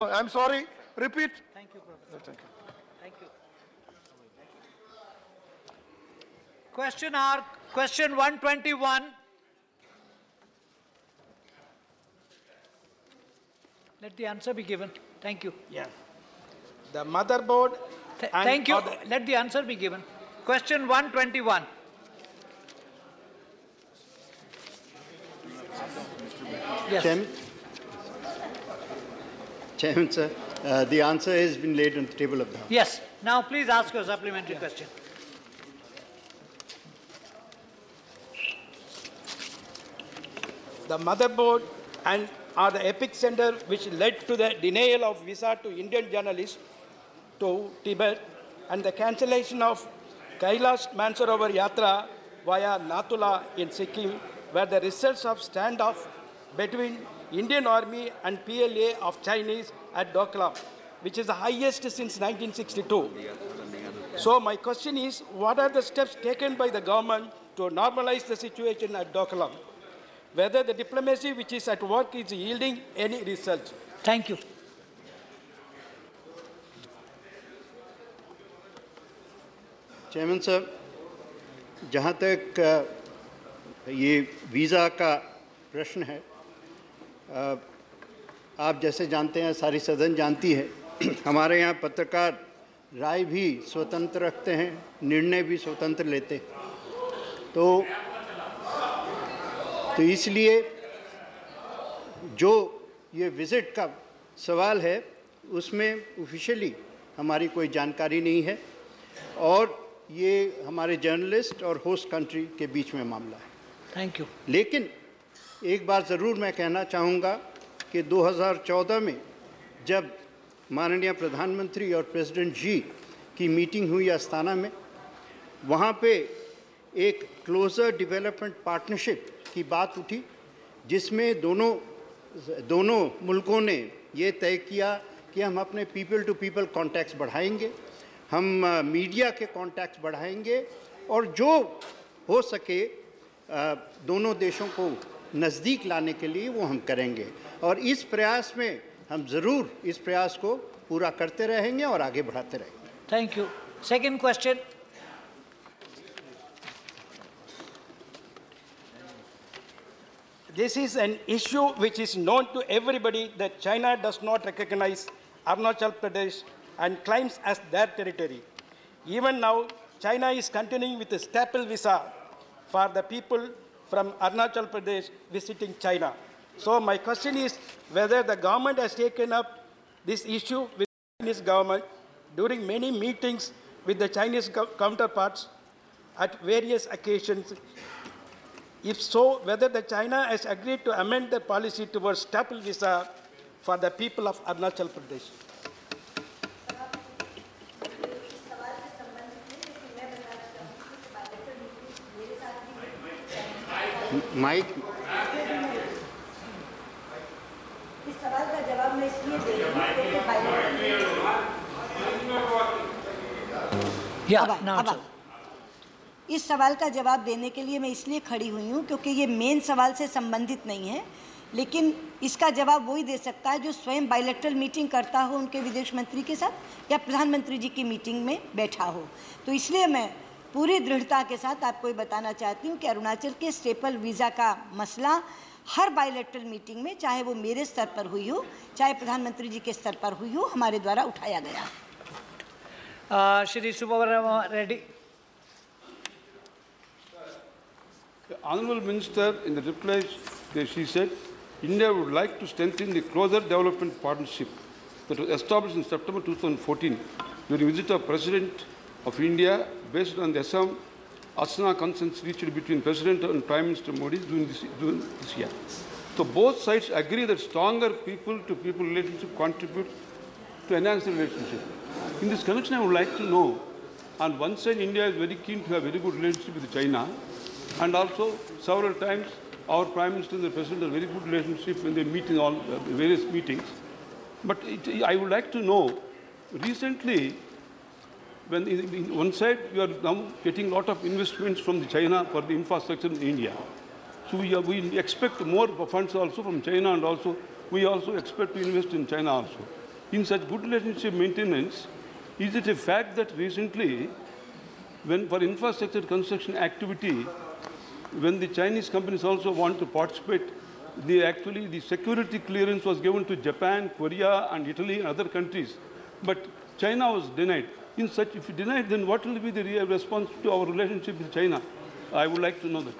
I'm sorry. Repeat. Thank you, Professor. Thank you. Thank you. Question 121. Let the answer be given. Thank you. Yeah. The motherboard. Thank you. Let the answer be given. Question 121. Yes. Chairman, sir, the answer has been laid on the table of the House. Yes. Now, please ask your supplementary question. The motherboard and are the epicenter which led to the denial of visa to Indian journalists to Tibet and the cancellation of Kailash Mansarovar Yatra via Nathula in Sikkim were the results of standoff between Indian Army and PLA of Chinese at Doklam, which is the highest since 1962. So my question is, what are the steps taken by the government to normalize the situation at Doklam? Whether the diplomacy which is at work is yielding any results? Thank you. Chairman साहब, जहाँ तक ये visa का प्रश्न है, आप जैसे जानते हैं, सारी सदन जानती है, हमारे यहाँ पत्रकार राय भी स्वतंत्र रखते हैं, निर्णय भी स्वतंत्र लेते हैं। तो इसलिए जो ये विज़िट का सवाल है, उसमें ऑफिशियली हमारी कोई जानकारी नहीं है और ये हमारे जर्नलिस्ट और होस्ट कंट्री के बीच में मामला है। Thank you. लेकिन एक बात ज़रूर मैं कहना चाहूँगा कि 2014 में जब माननीय प्रधानमंत्री और प्रेसिडेंट जी की मीटिंग हुई अस्ताना में, वहाँ पे एक क्लोजर डेवलपमेंट पार्टनरशिप की बात उठी, जिसमें दोनों मुल्कों ने ये तय किया कि हम अपने पीपल टू पीपल कॉन्टैक्ट्स बढ़ाएंगे, हम मीडिया के कॉन्टैक्ट्स बढ़ाएंगे और जो हो सके दोनों देशों को नज़दीक लाने के लिए वो हम करेंगे और इस प्रयास में हम ज़रूर इस प्रयास को पूरा करते रहेंगे और आगे बढ़ाते रहेंगे। Thank you. Second question. This is an issue which is known to everybody that China does not recognize Arunachal Pradesh and claims as their territory. Even now, China is continuing with a staple visa for the people from Arunachal Pradesh visiting China. So my question is whether the government has taken up this issue with the Chinese government during many meetings with the Chinese counterparts at various occasions. If so, whether the China has agreed to amend the policy towards staple visa for the people of Arunachal Pradesh. Mike. इस सवाल का जवाब मैं इसलिए दे रही हूँ इस सवाल का जवाब देने के लिए मैं इसलिए खड़ी हुई हूँ क्योंकि ये मेन सवाल से संबंधित नहीं है, लेकिन इसका जवाब वही दे सकता है जो स्वयं बायलैटरल मीटिंग करता हो उनके विदेश मंत्री के साथ या प्रधानमंत्री जी की मीटिंग में बैठा हो। तो इसलिए मैं पूरी दृढ़ता के साथ आपको ये बताना चाहती हूँ कि अरुणाचल के स्टेपल वीज़ा का मसला हर बायलैटरल मीटिंग में, चाहे वो मेरे स्तर पर हुई हो, चाहे प्रधानमंत्री जी के स्तर पर हुई हो, हमारे द्वारा उठाया गया। Shri Subrahmanyam Reddy. The Honourable Minister, in the reply, she said, India would like to strengthen the closer development partnership that was established in September 2014 during the visit of President of India based on the Assam Asana consensus reached between President and Prime Minister Modi during this year. So both sides agree that stronger people-to-people relationship contributes to enhance the relationship. In this connection, I would like to know, on one side, India is very keen to have very good relationship with China, and also several times our Prime Minister and the President have very good relationship when they meet in all various meetings. But I would like to know, recently, when in one side you are now getting a lot of investments from the China for the infrastructure in India. So we expect more funds also from China, and also we also expect to invest in China also. in such good relationship maintenance, is it a fact that recently, when for infrastructure construction activity, when the Chinese companies also want to participate, the security clearance was given to Japan, Korea, and Italy and other countries, but China was denied. In such, if you deny it, then what will be the real response to our relationship with China? I would like to know that.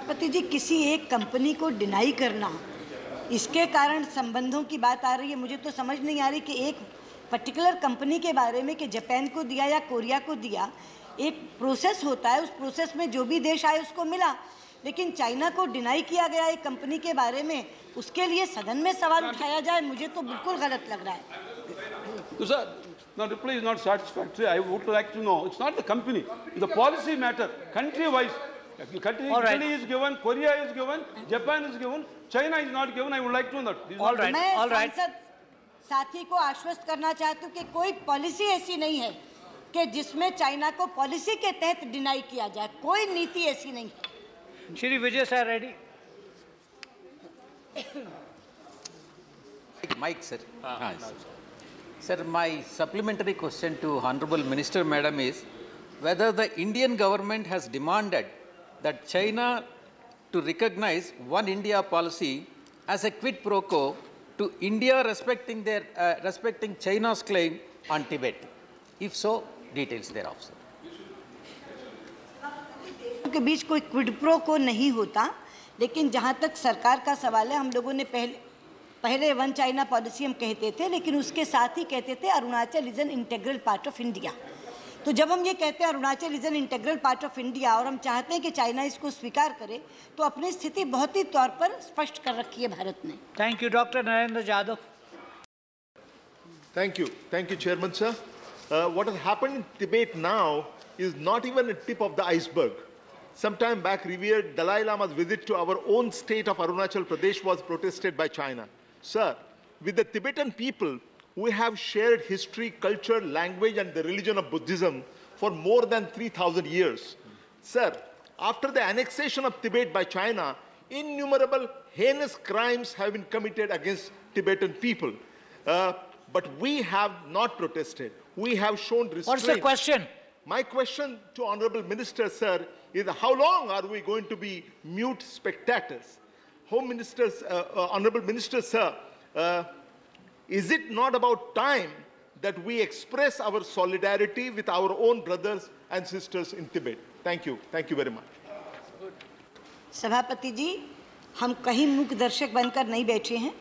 पति जी, किसी एक company को deny करना, इसके कारण संबंधों की बात आ रही है। मुझे तो समझ नहीं आ रही कि एक पर्टिकुलर कंपनी के बारे में कि जापान को दिया या कोरिया को दिया, एक प्रोसेस होता है, उस प्रोसेस में जो भी देश आए उसको मिला, लेकिन चाइना को डिनाई किया गया एक कंपनी के बारे में, उसके लिए सदन में सवाल उठाया जाए, मुझे तो बिल्कुल गलत लग रहा है। So, sir, now reply is not satisfactory. I would like to know, it's not the company, the policy matter, country-wise. Italy is given, Korea is given, Japan is given, China is not given. I would like to know that. All right, all right. मैं सांसद साथी को आश्वस्त करना चाहती हूँ कि कोई पॉलिसी ऐसी नहीं है कि जिसमें चाइना को पॉलिसी के तहत डिनाई किया जाए, कोई नीति ऐसी नहीं है। Shri Vijay sir, ready? Mike, sir. Sir, my supplementary question to Honorable Minister Madam is whether the Indian government has demanded that China to recognize One India policy as a quid pro quo to India respecting China's claim on Tibet. If so, details thereof, sir. के बीच कोई quid pro को नहीं होता, लेकिन जहाँ तक सरकार का सवाल है, हम लोगों ने पहले वन चाइना पॉलिसी हम कहते थे, लेकिन उसके साथ ही कहते थे Arunachal is an integral part of India. तो जब हम ये कहते हैं Arunachal is an integral part of India और हम चाहते हैं कि चाइना इसको स्वीकार करे, तो अपनी स्थिति बहुत ही तौर पर स्पष्ट कर रखी है भारत ने। Thank you, Dr. Narendra Jadhav. Thank you, Chairman, sir. What has happened in Tibet now is not even a tip of the iceberg. Some time back, revered Dalai Lama's visit to our own state of Arunachal Pradesh was protested by China. Sir, with the Tibetan people, we have shared history, culture, language, and the religion of Buddhism for more than 3,000 years. Sir, after the annexation of Tibet by China, innumerable heinous crimes have been committed against Tibetan people. But we have not protested. We have shown restraint. What's the question? My question to Honorable Minister, sir, is how long are we going to be mute spectators? Home Ministers, Honorable Minister, sir, is it not about time that we express our solidarity with our own brothers and sisters in Tibet? Thank you. Thank you very much. सभापति जी, हम कहीं मूक दर्शक बनकर नहीं बैठे हैं।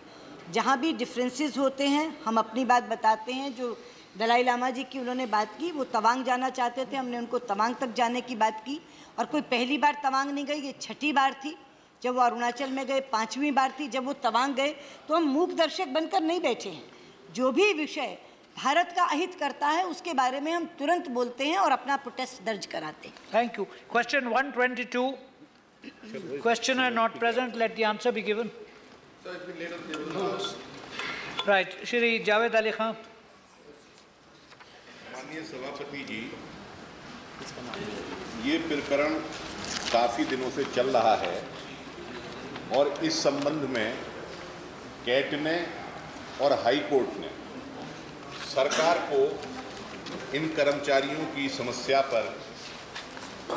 जहाँ भी डिफरेंसेस होते हैं, हम अपनी बात बताते हैं। जो दलाई लामा जी की उन्होंने बात की, वो तवांग जाना चाहते थे, हमने उनको तवांग तक जाने की बात की। और कोई पहली बार तवांग नहीं गई, ये छठी बार थी। जब वो अरुणाचल में गए, 5वीं बार थी। जब वो तवांग गए, तो हम मूक दर्शक बनकर नहीं बैठे हैं। जो भी विषय भारत का अहित करता है, उसके बारे में हम तुरंत बोलते हैं और अपना प्रोटेस्ट दर्ज कराते हैं। Thank you. Question 122. Questioner not present. Let the answer be given. Right. Shri Javed Ali Khan. माननीय सभापति जी, ये प्रकरण काफ़ी दिनों से चल रहा है और इस संबंध में कैट ने और हाई कोर्ट ने सरकार को इन कर्मचारियों की समस्या पर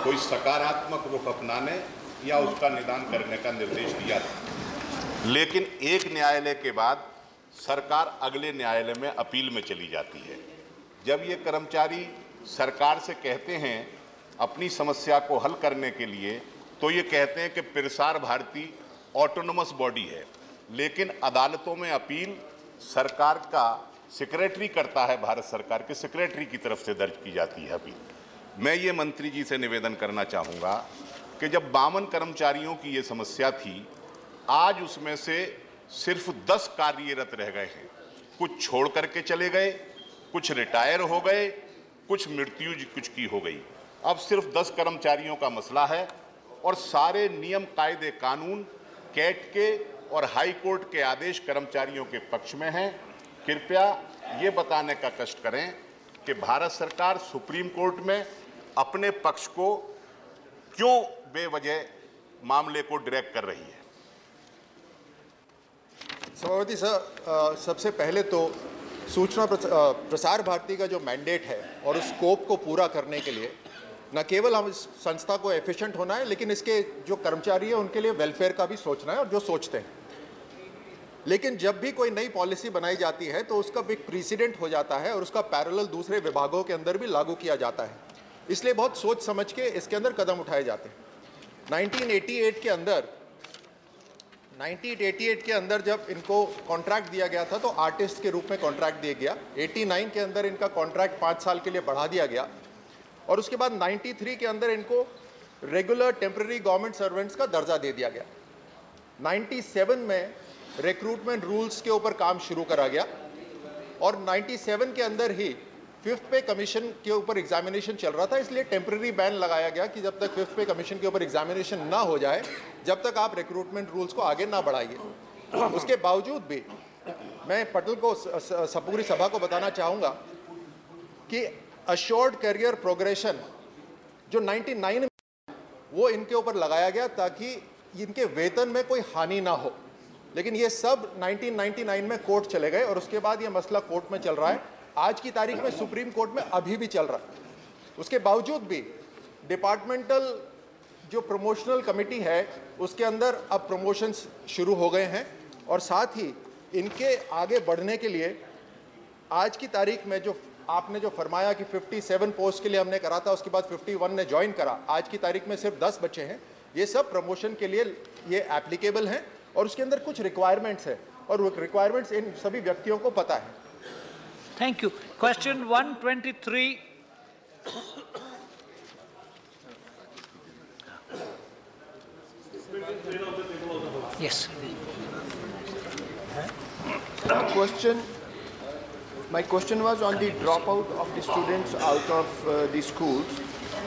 कोई सकारात्मक रुख अपनाने या उसका निदान करने का निर्देश दिया था। लेकिन एक न्यायालय के बाद सरकार अगले न्यायालय में अपील में चली जाती है। जब ये कर्मचारी सरकार से कहते हैं अपनी समस्या को हल करने के लिए, तो ये कहते हैं कि प्रसार भारती ऑटोनोमस बॉडी है, लेकिन अदालतों में अपील सरकार का सेक्रेटरी करता है, भारत सरकार के सेक्रेटरी की तरफ से दर्ज की जाती है अपील। मैं ये मंत्री जी से निवेदन करना चाहूँगा कि जब 52 कर्मचारियों की ये समस्या थी, आज उसमें से सिर्फ 10 कार्यरत रह गए हैं। कुछ छोड़ करके चले गए, कुछ रिटायर हो गए, कुछ मृत्यु कुछ की हो गई। अब सिर्फ 10 कर्मचारियों का मसला है और सारे नियम कायदे कानून कैट के और हाई कोर्ट के आदेश कर्मचारियों के पक्ष में हैं। कृपया ये बताने का कष्ट करें कि भारत सरकार सुप्रीम कोर्ट में अपने पक्ष को क्यों बेवजह मामले को ड्रैग कर रही है। सभापति सर, सबसे पहले तो सूचना प्रसार भारती का जो मैंडेट है और उस स्कोप को पूरा करने के लिए न केवल हम इस संस्था को एफिशिएंट होना है, लेकिन इसके जो कर्मचारी हैं उनके लिए वेलफेयर का भी सोचना है, और जो सोचते हैं। लेकिन जब भी कोई नई पॉलिसी बनाई जाती है तो उसका एक प्रेसिडेंट हो जाता है और उसका पैरेलल दूसरे विभागों के अंदर भी लागू किया जाता है। इसलिए बहुत सोच समझ के इसके अंदर कदम उठाए जाते हैं। 1988 के अंदर जब इनको कॉन्ट्रैक्ट दिया गया था तो आर्टिस्ट के रूप में कॉन्ट्रैक्ट दिया गया। 89 के अंदर इनका कॉन्ट्रैक्ट 5 साल के लिए बढ़ा दिया गया, और उसके बाद 93 के अंदर इनको रेगुलर टेम्पररी गवर्नमेंट सर्वेंट्स का दर्जा दे दिया गया। 97 में रिक्रूटमेंट रूल्स के ऊपर काम शुरू करा गया, और 97 के अंदर ही 5th पे कमीशन के ऊपर एग्जामिनेशन चल रहा था, इसलिए टेम्पररी बैन लगाया गया कि जब तक 5th पे कमीशन के ऊपर एग्जामिनेशन ना हो जाए, जब तक आप रिक्रूटमेंट रूल्स को आगे ना बढ़ाइए। उसके बावजूद भी मैं पटल को, पूरी सभा को बताना चाहूँगा कि अश्योर्ड करियर प्रोग्रेशन जो 99 में वो इनके ऊपर लगाया गया ताकि इनके वेतन में कोई हानि ना हो, लेकिन ये सब 1999 में कोर्ट चले गए और उसके बाद ये मसला कोर्ट में चल रहा है। आज की तारीख में सुप्रीम कोर्ट में अभी भी चल रहा है। उसके बावजूद भी डिपार्टमेंटल जो प्रमोशनल कमेटी है उसके अंदर अब प्रमोशंस शुरू हो गए हैं, और साथ ही इनके आगे बढ़ने के लिए आज की तारीख में जो आपने जो फरमाया कि 57 पोस्ट के लिए हमने करा था, उसके बाद 51 ने ज्वाइन करा, आज की तारीख में सिर्फ 10 बचे हैं। ये सब प्रमोशन के लिए ये एप्लीकेबल हैं, और उसके अंदर कुछ रिक्वायरमेंट्स है, और वो रिक्वायरमेंट्स इन सभी व्यक्तियों को पता है। Thank you. Question 123. Yes. My question was on the dropout of the students out of the schools,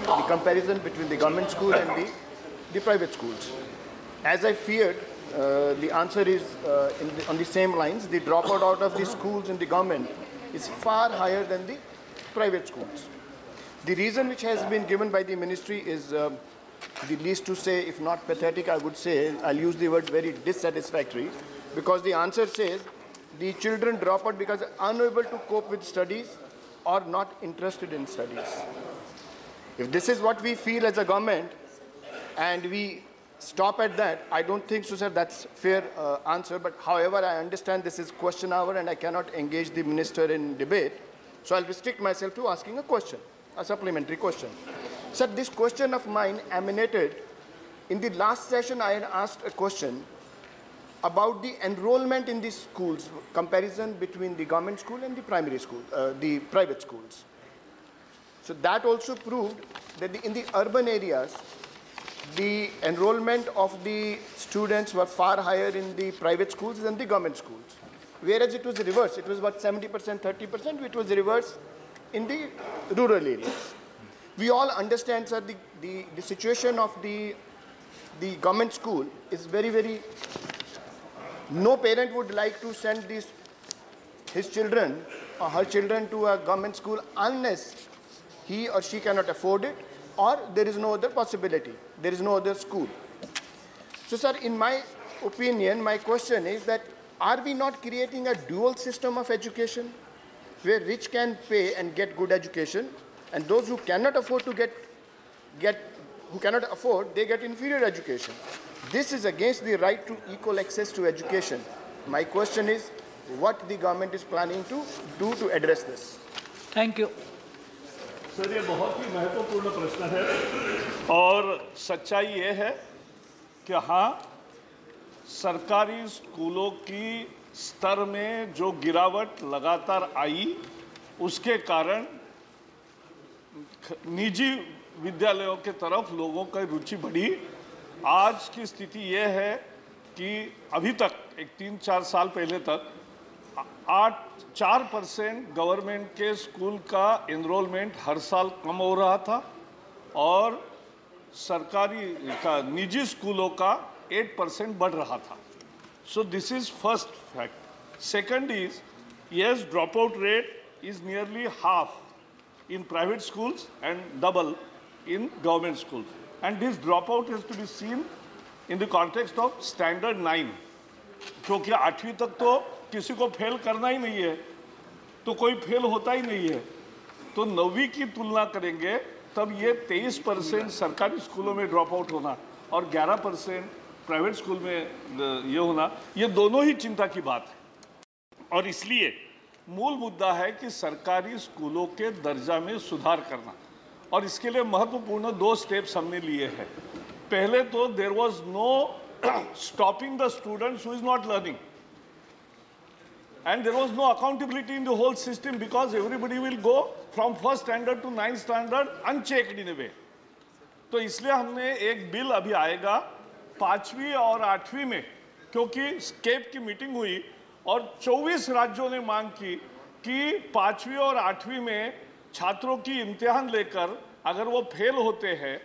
the comparison between the government school and the private schools. As I feared, the answer is on the same lines. The dropout out of the schools in the government is far higher than the private schools. The reason which has been given by the ministry is the least to say, if not pathetic, I would say, I'll use the word very dissatisfactory, because the answer says the children drop out because unable to cope with studies or not interested in studies. If this is what we feel as a government and we stop at that, I don't think so, sir, that's fair answer. But however, I understand this is question hour and I cannot engage the minister in debate. So I'll restrict myself to asking a question, a supplementary question. Sir, this question of mine emanated in the last session. I had asked a question about the enrollment in the schools, comparison between the government school and the primary school, the private schools. So that also proved that in the urban areas, the enrollment of the students were far higher in the private schools than the government schools. Whereas it was reversed. It was about 70%, 30%, which was reversed in the rural areas. We all understand, sir, the situation of the government school is very, very... No parent would like to send his children or her children to a government school unless he or she cannot afford it, or there is no other possibility. There is no other school. So, sir, in my opinion, my question is that are we not creating a dual system of education where rich can pay and get good education, and those who cannot afford to they get inferior education? This is against the right to equal access to education. My question is, what the government is planning to do to address this? Thank you. Sir, ये बहुत ही महत्वपूर्ण प्रश्न है, और सच्चाई ये है कि हाँ, सरकारी स्कूलों की स्तर में जो गिरावट लगातार आई, उसके कारण निजी विद्यालयों के तरफ लोगों की रुचि बढ़ी। आज की स्थिति ये है कि अभी तक 3-4 साल पहले तक 4% गवर्नमेंट के स्कूल का एनरोलमेंट हर साल कम हो रहा था, और सरकारी का निजी स्कूलों का 8% बढ़ रहा था. So this is first fact. Second is, yes, dropout rate is nearly half in private schools and double in government schools. And this dropout has to be seen in the context of Standard 9. क्योंकि 8वीं तक तो किसी को fail करना ही नहीं है, तो कोई फेल होता ही नहीं है। तो 9वीं की तुलना करेंगे तब ये 23% सरकारी स्कूलों में ड्रॉप आउट होना और 11% प्राइवेट स्कूल में ये होना, ये दोनों ही चिंता की बात है। और इसलिए मूल मुद्दा है कि सरकारी स्कूलों के दर्जा में सुधार करना, और इसके लिए महत्वपूर्ण 2 स्टेप्स हमने लिए हैं। पहले तो there was no stopping the students who is not learning, and there was no accountability in the whole system because everybody will go from 1st standard to 9th standard unchecked in a way. तो इसलिए हमने एक bill अभी आएगा 5वीं और 8वीं में, क्योंकि स्केप की मीटिंग हुई और 24 राज्यों ने मांग की कि 5वीं और 8वीं में छात्रों की इम्तिहान लेकर अगर वो फेल होते हैं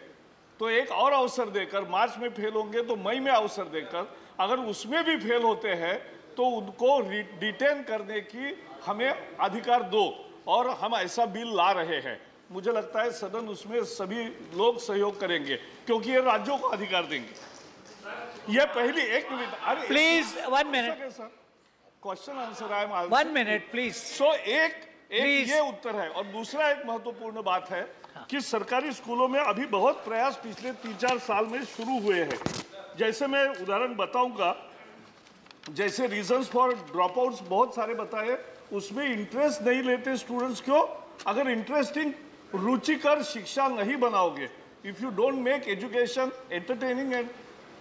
तो एक और अवसर देकर, मार्च में फेल होंगे तो मई में अवसर देकर, अगर उसमें भी फेल होते हैं तो उनको डिटेन करने की हमें अधिकार दो, और हम ऐसा बिल ला रहे हैं। मुझे लगता है सदन उसमें सभी लोग सहयोग करेंगे क्योंकि ये राज्यों को अधिकार देंगे। ये पहली 1 minute, please 1 minute question answer I am 1 minute please. So एक ये उत्तर है। और दूसरा एक महत्वपूर्ण बात है कि सरकारी स्कूलों में अभी बहुत प्रयास पिछले 3-4 साल में शुरू हुए हैं। जैसे मैं उदाहरण बताऊंगा, जैसे रीजंस फॉर ड्रॉप आउट्स बहुत सारे बताए, उसमें इंटरेस्ट नहीं लेते स्टूडेंट्स। क्यों? अगर इंटरेस्टिंग रुचिकर शिक्षा नहीं बनाओगे, if you don't make education entertaining and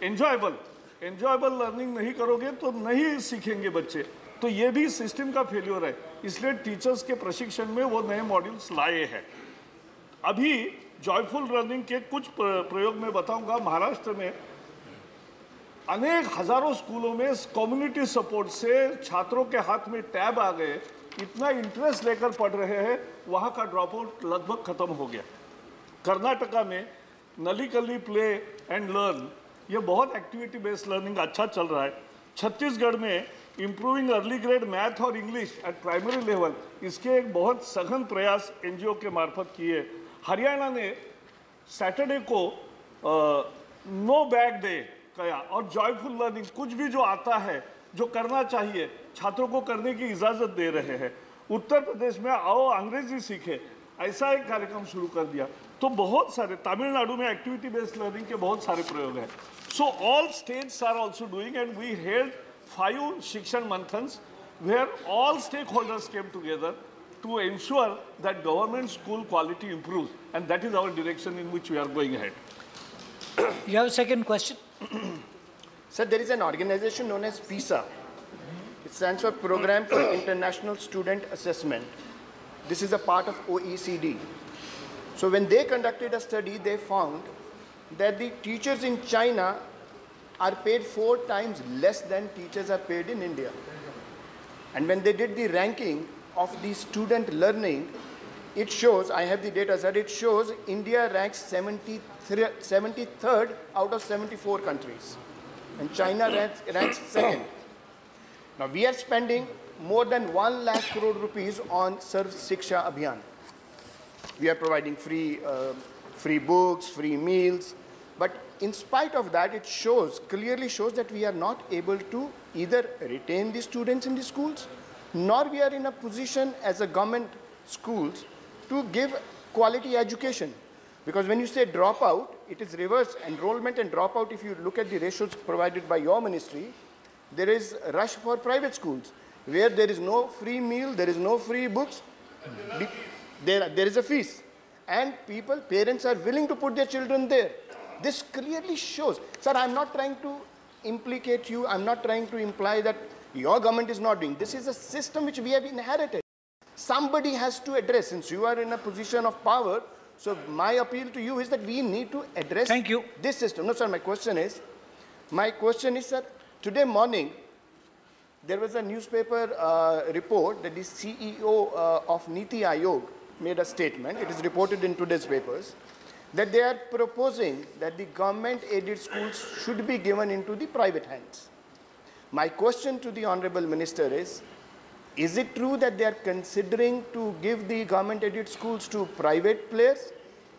enjoyable learning नहीं करोगे तो नहीं सीखेंगे बच्चे। तो ये भी सिस्टम का फेल्योर है। इसलिए टीचर्स के प्रशिक्षण में वो नए मॉड्यूल्स लाए हैं। अभी जॉयफुल लर्निंग के कुछ प्रयोग में बताऊंगा। महाराष्ट्र में अनेक हजारों स्कूलों में कम्युनिटी सपोर्ट से छात्रों के हाथ में टैब आ गए, इतना इंटरेस्ट लेकर पढ़ रहे हैं, वहाँ का ड्रॉप आउट लगभग खत्म हो गया। कर्नाटका में नलिकली प्ले एंड लर्न, ये बहुत एक्टिविटी बेस्ड लर्निंग अच्छा चल रहा है। छत्तीसगढ़ में इम्प्रूविंग अर्ली ग्रेड मैथ और इंग्लिश एट प्राइमरी लेवल, इसके एक बहुत सघन प्रयास एनजीओ के मार्फत किए। हरियाणा ने सैटरडे को नो बैग डे किया और जॉयफुल लर्निंग, कुछ भी जो आता है जो करना चाहिए छात्रों को करने की इजाज़त दे रहे हैं। उत्तर प्रदेश में आओ अंग्रेजी सीखे, ऐसा एक कार्यक्रम शुरू कर दिया। तो बहुत सारे, तमिलनाडु में एक्टिविटी बेस्ड लर्निंग के बहुत सारे प्रयोग हैं। So all states are also doing and we held 5 शिक्षण Manthan's where all stakeholders came together to ensure that government school quality improves, and that is our direction in which we are going ahead. You have a second question? Sir, there is an organization known as PISA. It stands for Program for International Student Assessment. This is a part of OECD. So when they conducted a study, they found that the teachers in China are paid 4 times less than teachers are paid in India. And when they did the ranking of the student learning, it shows, I have the data, sir, it shows India ranks 73rd out of 74 countries. And China ranks 2nd. Now we are spending more than 1 lakh crore rupees on Sarv Shiksha Abhiyan. We are providing free books, free meals. But in spite of that, it clearly shows that we are not able to either retain the students in the schools, nor we are in a position as a government schools to give quality education. Because when you say dropout, it is reverse. Enrollment and dropout, if you look at the ratios provided by your ministry, there is a rush for private schools, where there is no free meal, there is no free books, there is a fees. And parents are willing to put their children there. This clearly shows, sir, I'm not trying to implicate you, I'm not trying to imply that your government is not doing. This is a system which we have inherited. Somebody has to address, since you are in a position of power, so my appeal to you is that we need to address this system. No, sir, my question is, sir, today morning, there was a newspaper report that the CEO of Niti Aayog made a statement, it is reported in today's papers, that they are proposing that the government-aided schools should be given into the private hands. My question to the Honorable Minister is it true that they are considering to give the government-aided schools to private players?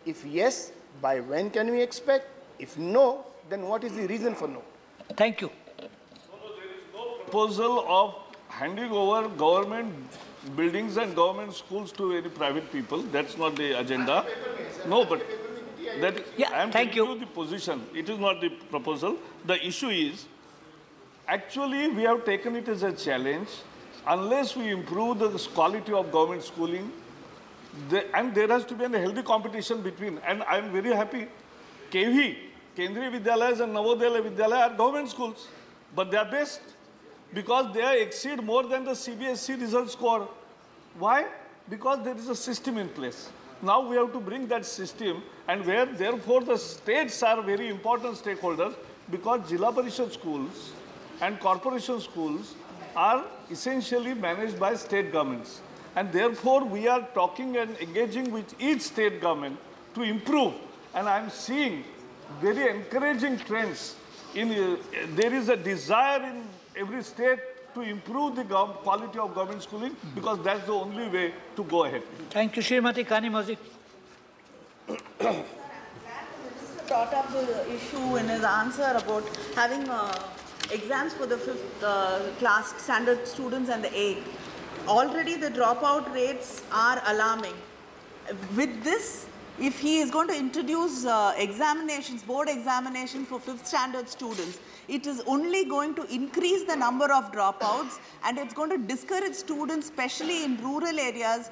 If yes, by when can we expect? If no, then what is the reason for no? Thank you. No, there is no proposal of handing over government buildings and government schools to any private people. That's not the agenda. No, but that I am telling you the position. It is not the proposal. The issue is, actually, we have taken it as a challenge. Unless we improve the quality of government schooling, and there has to be a healthy competition between, and I am very happy, KV, Kendriya Vidyalayas and Navodaya Vidyalaya are government schools, but they are best because they exceed more than the CBSE result score. Why? Because there is a system in place. Now we have to bring that system, and where therefore the states are very important stakeholders, because Jila Parishad schools and corporation schools are essentially managed by state governments. And therefore we are talking and engaging with each state government to improve. And I'm seeing very encouraging trends. There is a desire in every state to improve the quality of government schooling, because that's the only way to go ahead. Thank you, Srimati Kanimozhi. Brought up the issue in his answer about having exams for the 5th class standard students and the 8th. Already the dropout rates are alarming. With this, if he is going to introduce examinations, board examinations for 5th standard students, it is only going to increase the number of dropouts, and it's going to discourage students, especially in rural areas.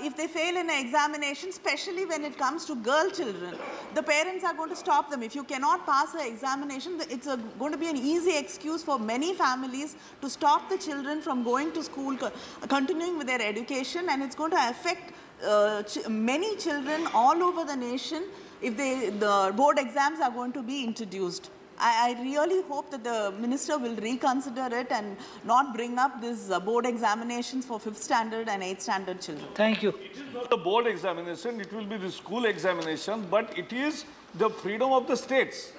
If they fail in an examination, especially when it comes to girl children, the parents are going to stop them. If you cannot pass an examination, it's going to be an easy excuse for many families to stop the children from going to school, continuing with their education, and it's going to affect many children all over the nation if the board exams are going to be introduced. I really hope that the minister will reconsider it and not bring up these board examinations for 5th standard and 8th standard children. Thank you. It is not the board examination, it will be the school examination, but it is the freedom of the states.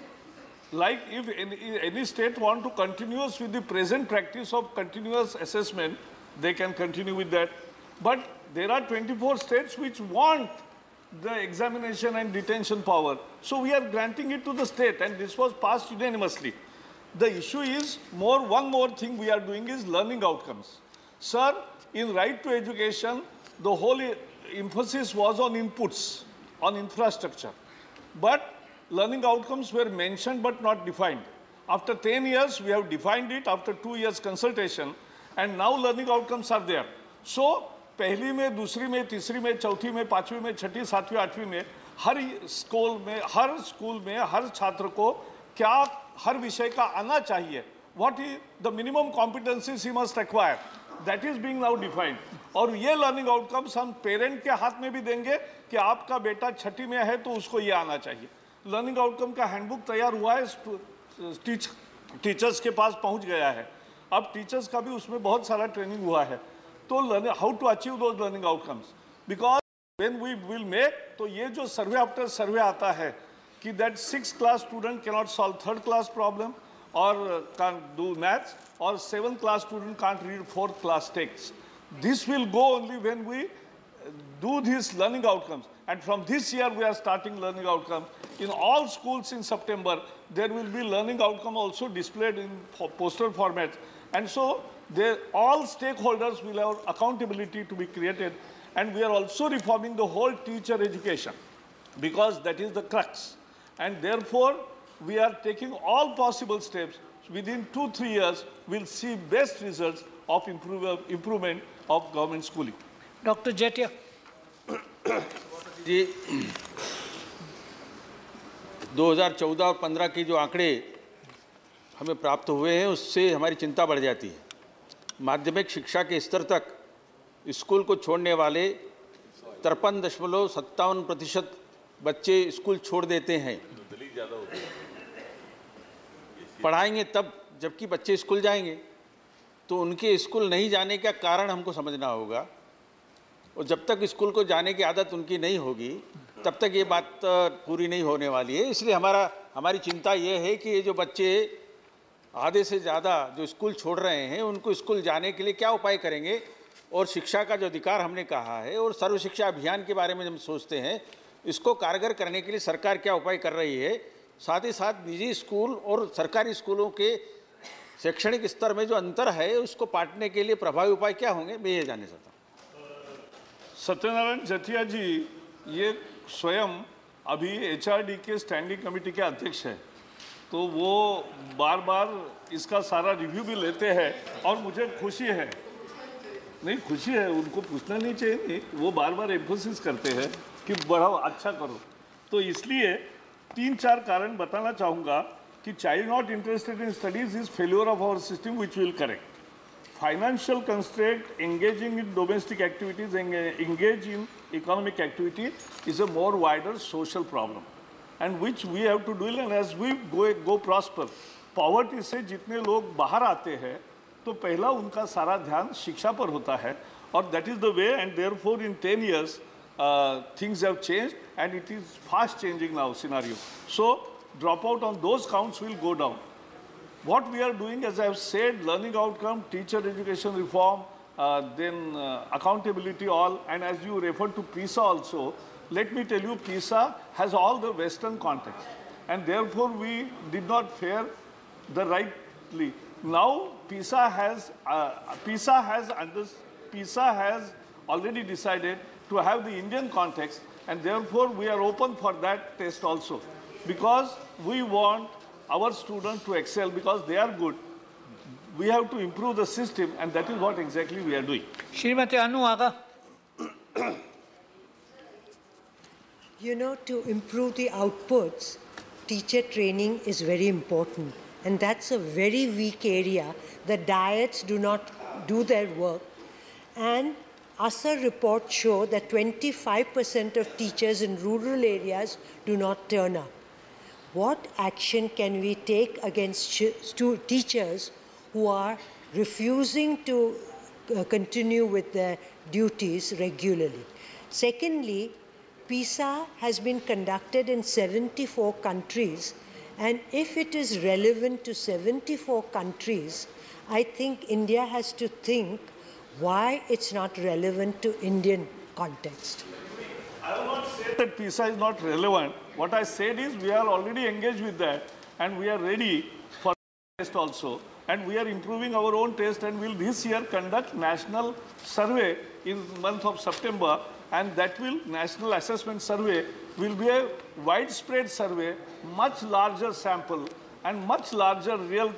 Like if any state want to continue with the present practice of continuous assessment, they can continue with that. But there are 24 states which want the examination and detention power. So we are granting it to the state, and this was passed unanimously. The issue is one more thing we are doing is learning outcomes. Sir, in right to education, the whole emphasis was on inputs, on infrastructure. But learning outcomes were mentioned but not defined. After 10 years, we have defined it after 2 years consultation, and now learning outcomes are there. So, पहली में, दूसरी में, तीसरी में, चौथी में, पांचवी में, छठी, सातवीं, आठवीं में हर स्कूल में हर छात्र को क्या हर विषय का आना चाहिए, what is the minimum competencies he must acquire, that is being now defined. और ये learning outcomes हम पेरेंट के हाथ में भी देंगे कि आपका बेटा छठी में है तो उसको ये आना चाहिए. लर्निंग आउटकम का हैंडबुक तैयार हुआ है, टीचर्स के पास पहुंच गया है. अब टीचर्स का भी उसमें बहुत सारा ट्रेनिंग हुआ है. तो how to achieve those learning outcomes, because when we will make, तो ये जो सर्वे आफ्टर सर्वे आता है कि that 6th class student can not solve 3rd class problem और कांट डू मैथ्स, और 7th class student can't read 4th class text. This will go only when we do these learning outcomes, and from this year we are starting learning outcomes in all schools. In September there will be learning outcome also displayed in poster format, and so all stakeholders will have accountability to be created. And we are also reforming the whole teacher education, because that is the crux, and therefore we are taking all possible steps. Within 2-3 years we'll see best results of improvement of government schooling. Dr. Jetia. जी 2014 और 15 के जो आंकड़े हमें प्राप्त हुए हैं उससे हमारी चिंता बढ़ जाती है. माध्यमिक शिक्षा के स्तर तक स्कूल को छोड़ने वाले 53.57% बच्चे स्कूल छोड़ देते हैं. पढ़ाएंगे तब जबकि बच्चे स्कूल जाएंगे, तो उनके स्कूल नहीं जाने का कारण हमको समझना होगा, और जब तक स्कूल को जाने की आदत उनकी नहीं होगी तब तक ये बात पूरी नहीं होने वाली है. इसलिए हमारी चिंता ये है कि ये जो बच्चे आधे से ज़्यादा जो स्कूल छोड़ रहे हैं उनको स्कूल जाने के लिए क्या उपाय करेंगे, और शिक्षा का जो अधिकार हमने कहा है और सर्व शिक्षा अभियान के बारे में हम सोचते हैं, इसको कारगर करने के लिए सरकार क्या उपाय कर रही है. साथ ही साथ निजी स्कूल और सरकारी स्कूलों के शैक्षणिक स्तर में जो अंतर है उसको पाटने के लिए प्रभावी उपाय क्या होंगे, मैं ये जानना चाहता हूँ। सत्यनारायण जटिया जी ये स्वयं अभी HRD के स्टैंडिंग कमेटी के अध्यक्ष हैं, तो वो बार बार इसका सारा रिव्यू भी लेते हैं और मुझे खुशी है, नहीं खुशी है, उनको पूछना नहीं चाहिए, नहीं वो बार बार एम्फोसिस करते हैं कि बढ़ाओ अच्छा करो। तो इसलिए 3-4 कारण बताना चाहूँगा कि child not interested in studies is failure of our system which will correct. Financial constraint, engaging in domestic activities, engage in economic activity is a more wider social problem, and which we have to deal. And as we go prosper, poverty से जितने लोग बाहर आते हैं, तो पहला उनका सारा ध्यान शिक्षा पर होता है, और that is the way. And therefore, in 10 years, things have changed, and it is fast changing now scenario. So, dropout on those counts will go down. What we are doing, as I have said, learning outcome, teacher education reform, then accountability all, and as you referred to PISA also, let me tell you, PISA has all the Western context, and therefore we did not fare the rightly. Now PISA has already decided to have the Indian context, and therefore we are open for that test also, because we want our students to excel because they are good. We have to improve the system, and that is what exactly we are doing. Shrimati Anu Aga. You know, to improve the outputs, teacher training is very important. And that's a very weak area. The diets do not do their work. And ASER reports show that 25% of teachers in rural areas do not turn up. What action can we take against teachers who are refusing to continue with their duties regularly? Secondly, PISA has been conducted in 74 countries, and if it is relevant to 74 countries, I think India has to think why it's not relevant to Indian context. I will not say that PISA is not relevant. What I said is we are already engaged with that, and we are ready for test also, and we are improving our own test, and will this year conduct national survey in the month of September, and that will, national assessment survey, will be a widespread survey, much larger sample and much larger real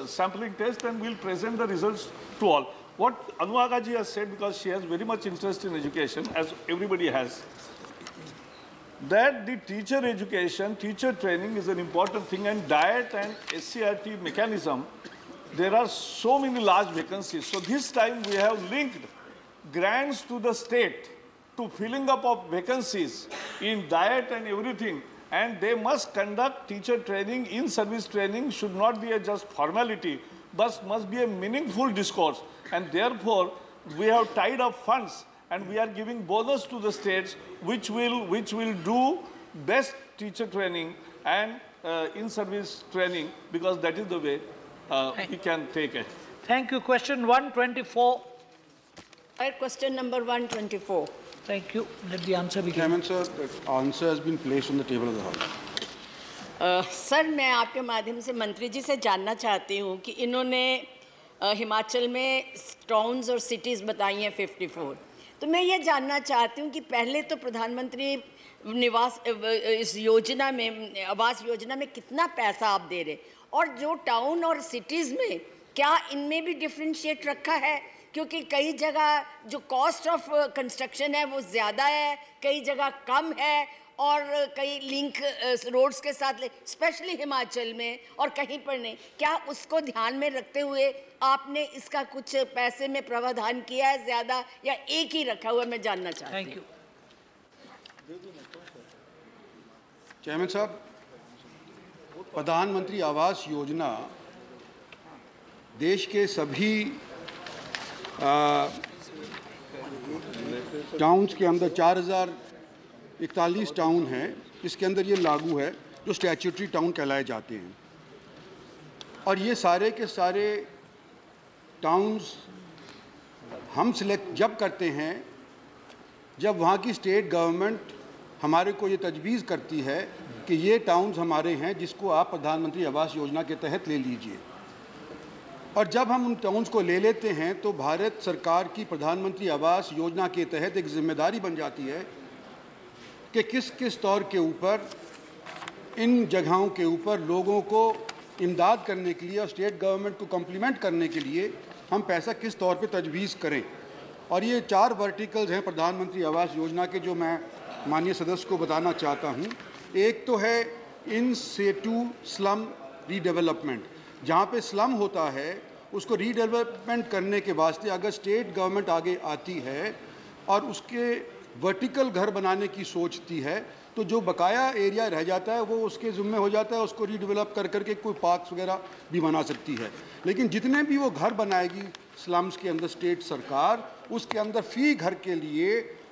sampling test, and will present the results to all. What Anuaga ji has said, because she has very much interest in education, as everybody has, that the teacher education, teacher training is an important thing, and diet and SCRT mechanism, there are so many large vacancies. So this time we have linked grants to the state to filling up of vacancies in diet and everything, and they must conduct teacher training. In service training should not be a just formality, but must be a meaningful discourse, and therefore we have tied up funds, and we are giving bonus to the states which will do best teacher training and in-service training, because that is the way we can take it. Thank you. Question 124. Question number 124. Thank you. Let the answer begin. Chairman, sir, the answer has been placed on the table of the House. Sir, मैं आपके माध्यम से मंत्री जी से जानना चाहती हूँ कि इन्होंने हिमाचल में टाउन्स और सिटीज़ बताई हैं 54. तो मैं ये जानना चाहती हूँ कि पहले तो प्रधानमंत्री निवास इस योजना में, आवास योजना में कितना पैसा आप दे रहे, और जो टाउन और सिटीज़ में क्या इनमें भी डिफ्रेंशिएट रखा है? क्योंकि कई जगह जो कॉस्ट ऑफ कंस्ट्रक्शन है वो ज़्यादा है, कई जगह कम है, और कई लिंक रोड्स के साथ स्पेशली हिमाचल में, और कहीं पर नहीं. क्या उसको ध्यान में रखते हुए आपने इसका कुछ पैसे में प्रावधान किया है ज़्यादा, या एक ही रखा हुआ, मैं जानना चाहती हूँ. Thank you. चेयरमैन साहब, प्रधानमंत्री आवास योजना देश के सभी टाउन्स के अंदर 4041 टाउन हैं, इसके अंदर ये लागू है, जो स्टैट्यूटरी टाउन कहलाए जाते हैं. और ये सारे के सारे टाउन्स हम सिलेक्ट जब करते हैं जब वहाँ की स्टेट गवर्नमेंट हमारे को ये तजवीज़ करती है कि ये टाउन्स हमारे हैं जिसको आप प्रधानमंत्री आवास योजना के तहत ले लीजिए. और जब हम उन टाउन्स को ले लेते हैं तो भारत सरकार की प्रधानमंत्री आवास योजना के तहत एक जिम्मेदारी बन जाती है कि किस किस तौर के ऊपर इन जगहों के ऊपर लोगों को इमदाद करने के लिए और स्टेट गवर्नमेंट को कम्प्लीमेंट करने के लिए हम पैसा किस तौर पे तजवीज़ करें। और ये 4 वर्टिकल्स हैं प्रधानमंत्री आवास योजना के, जो मैं माननीय सदस्य को बताना चाहता हूँ। एक तो है इन सेटू स्लम रीडेवलपमेंट, जहाँ पे स्लम होता है उसको रीडेवलपमेंट करने के वास्ते अगर स्टेट गवर्नमेंट आगे आती है और उसके वर्टिकल घर बनाने की सोचती है तो जो बकाया एरिया रह जाता है वो उसके ज़िम्मे हो जाता है, उसको रीडेवलप कर करके कोई पार्क्स वगैरह भी बना सकती है। लेकिन जितने भी वो घर बनाएगी स्लम्स के अंदर स्टेट सरकार, उसके अंदर फ़ी घर के लिए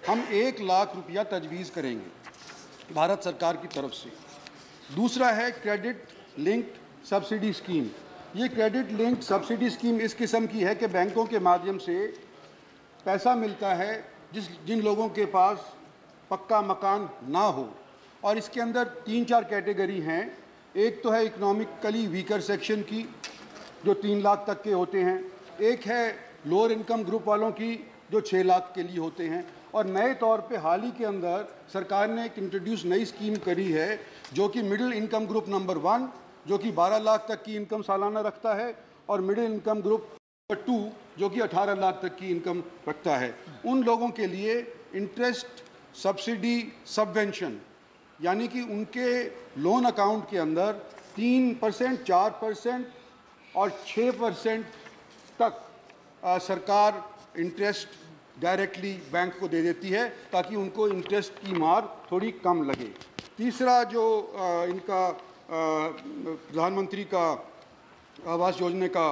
हम 1 लाख रुपया तजवीज़ करेंगे भारत सरकार की तरफ से। दूसरा है क्रेडिट लिंक्ड सब्सिडी स्कीम। ये क्रेडिट लिंक्ड सब्सिडी स्कीम इस किस्म की है कि बैंकों के माध्यम से पैसा मिलता है जिन लोगों के पास पक्का मकान ना हो, और इसके अंदर 3-4 कैटेगरी हैं। एक तो है इकोनॉमिकली वीकर सेक्शन की जो 3 लाख तक के होते हैं, एक है लोअर इनकम ग्रुप वालों की जो 6 लाख के लिए होते हैं, और नए तौर पे हाल ही के अंदर सरकार ने एक इंट्रोड्यूस नई स्कीम करी है जो कि मिडिल इनकम ग्रुप नंबर 1 जो कि 12 लाख तक की इनकम सालाना रखता है, और मिडिल इनकम ग्रुप नंबर 2 जो कि 18 लाख तक की इनकम रखता है। उन लोगों के लिए इंटरेस्ट सब्सिडी सबवेंशन, यानी कि उनके लोन अकाउंट के अंदर 3%, 4% और 6% तक सरकार इंटरेस्ट डायरेक्टली बैंक को दे देती है ताकि उनको इंटरेस्ट की मार थोड़ी कम लगे। तीसरा जो इनका प्रधानमंत्री का आवास योजना का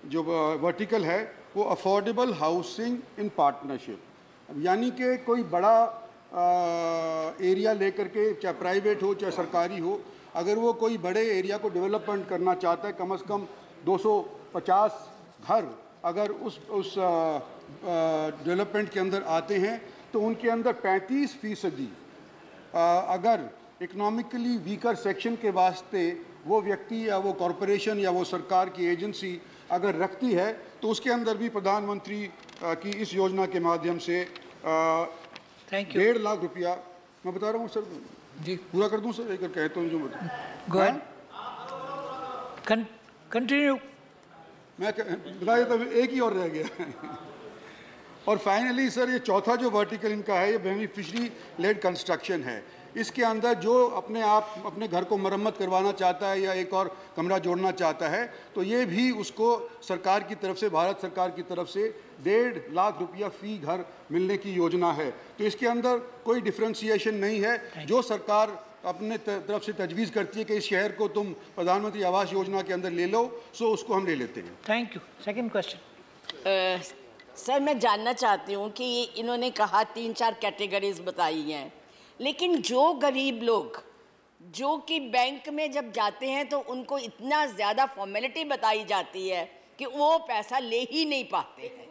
जो वर्टिकल है वो अफोर्डेबल हाउसिंग इन पार्टनरशिप, यानी कि कोई बड़ा एरिया लेकर के, चाहे प्राइवेट हो चाहे सरकारी हो, अगर वो कोई बड़े एरिया को डेवलपमेंट करना चाहता है, कम से कम 250 घर अगर उस डेवलपमेंट के अंदर आते हैं तो उनके अंदर 35% अगर इकोनॉमिकली वीकर सेक्शन के वास्ते वो व्यक्ति या वो कॉरपोरेशन या वो सरकार की एजेंसी अगर रखती है तो उसके अंदर भी प्रधानमंत्री की इस योजना के माध्यम से 1.5 लाख रुपया, मैं बता रहा हूँ सर जी, पूरा कर दूँ सर, एक कहता हूँ जो कंटिन्यू मैं बता देता हूँ, एक ही और रह गया और फाइनली सर ये चौथा जो वर्टिकल इनका है ये बेनिफिशरी लेड कंस्ट्रक्शन है। इसके अंदर जो अपने घर को मरम्मत करवाना चाहता है या एक और कमरा जोड़ना चाहता है तो ये भी उसको सरकार की तरफ से, भारत सरकार की तरफ से 1.5 लाख रुपया फ़ी घर मिलने की योजना है। तो इसके अंदर कोई डिफ्रेंशिएशन नहीं है। जो सरकार अपने तरफ से तजवीज़ करती है कि इस शहर को तुम प्रधानमंत्री आवास योजना के अंदर ले लो, सो उसको हम ले लेते हैं। Thank you. Second question sir, मैं जानना चाहती हूँ कि इन्होंने कहा 3-4 कैटेगरीज बताई हैं, लेकिन जो गरीब लोग जो कि बैंक में जब जाते हैं तो उनको इतना ज़्यादा फॉर्मेलिटी बताई जाती है कि वो पैसा ले ही नहीं पाते हैं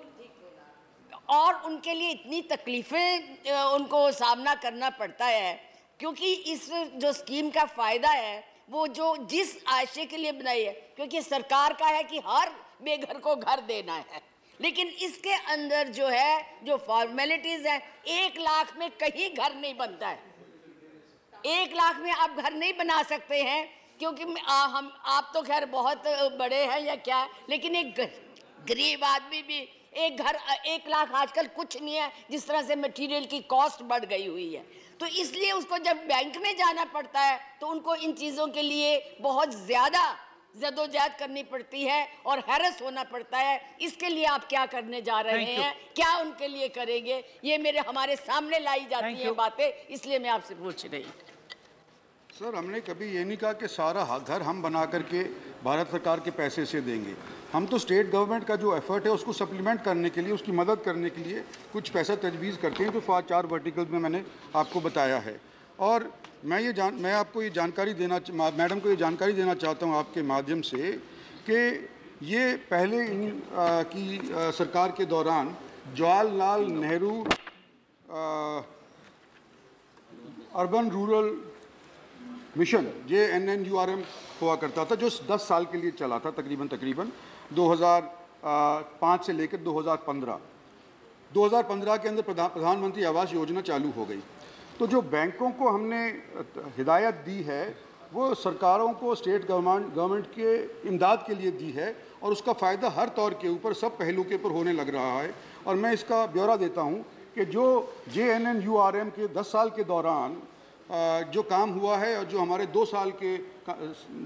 और उनके लिए इतनी तकलीफ़ें उनको सामना करना पड़ता है, क्योंकि इस जो स्कीम का फ़ायदा है वो जो जिस आशय के लिए बनाई है, क्योंकि सरकार का है कि हर बेघर को घर देना है, लेकिन इसके अंदर जो है जो फॉर्मेलिटीज है 1 लाख में कहीं घर नहीं बनता है। 1 लाख में आप घर नहीं बना सकते हैं, क्योंकि आप तो खैर बहुत बड़े हैं या क्या, लेकिन एक गरीब आदमी भी एक घर 1 लाख आजकल कुछ नहीं है, जिस तरह से मटेरियल की कॉस्ट बढ़ गई हुई है। तो इसलिए उसको जब बैंक में जाना पड़ता है तो उनको इन चीज़ों के लिए बहुत ज़्यादा जदोजहद करनी पड़ती है और हैरस होना पड़ता है। इसके लिए आप क्या करने जा रहे हैं, क्या उनके लिए करेंगे, ये हमारे सामने लाई जाती हैं बातें, इसलिए मैं आपसे पूछ रही हूँ। सर, हमने कभी ये नहीं कहा कि सारा घर हम बना करके भारत सरकार के पैसे से देंगे। हम तो स्टेट गवर्नमेंट का जो एफर्ट है उसको सप्लीमेंट करने के लिए, उसकी मदद करने के लिए कुछ पैसा तजवीज़ करते हैं, जो 4 वर्टिकल्स में मैंने आपको बताया है। और मैं आपको ये जानकारी देना, मैडम को ये जानकारी देना चाहता हूँ आपके माध्यम से कि ये पहले की सरकार के दौरान Jawaharlal Nehru urban rural mission JNNURM हुआ करता था, जो 10 साल के लिए चला था तकरीबन। 2005 से लेकर 2015। 2015 के अंदर प्रधानमंत्री आवास योजना चालू हो गई। तो जो बैंकों को हमने हिदायत दी है वो सरकारों को, स्टेट गवर्नमेंट के इमदाद के लिए दी है, और उसका फ़ायदा हर तौर के ऊपर, सब पहलू के ऊपर होने लग रहा है। और मैं इसका ब्यौरा देता हूँ कि जो JNNURM के 10 साल के दौरान जो काम हुआ है और जो हमारे 2 साल के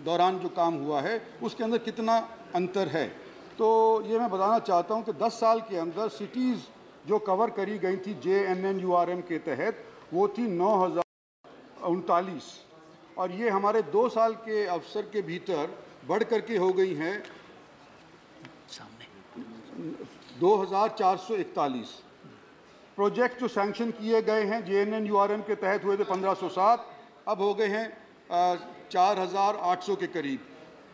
दौरान जो काम हुआ है उसके अंदर कितना अंतर है। तो ये मैं बताना चाहता हूँ कि 10 साल के अंदर सिटीज़ जो कवर करी गई थी JNNURM के तहत वो थी 9,039, और ये हमारे 2 साल के अवसर के भीतर बढ़ करके हो गई हैं 2,441। प्रोजेक्ट जो सैंक्शन किए गए हैं JNNURM के तहत हुए थे 1,507, अब हो गए हैं 4,800 के करीब।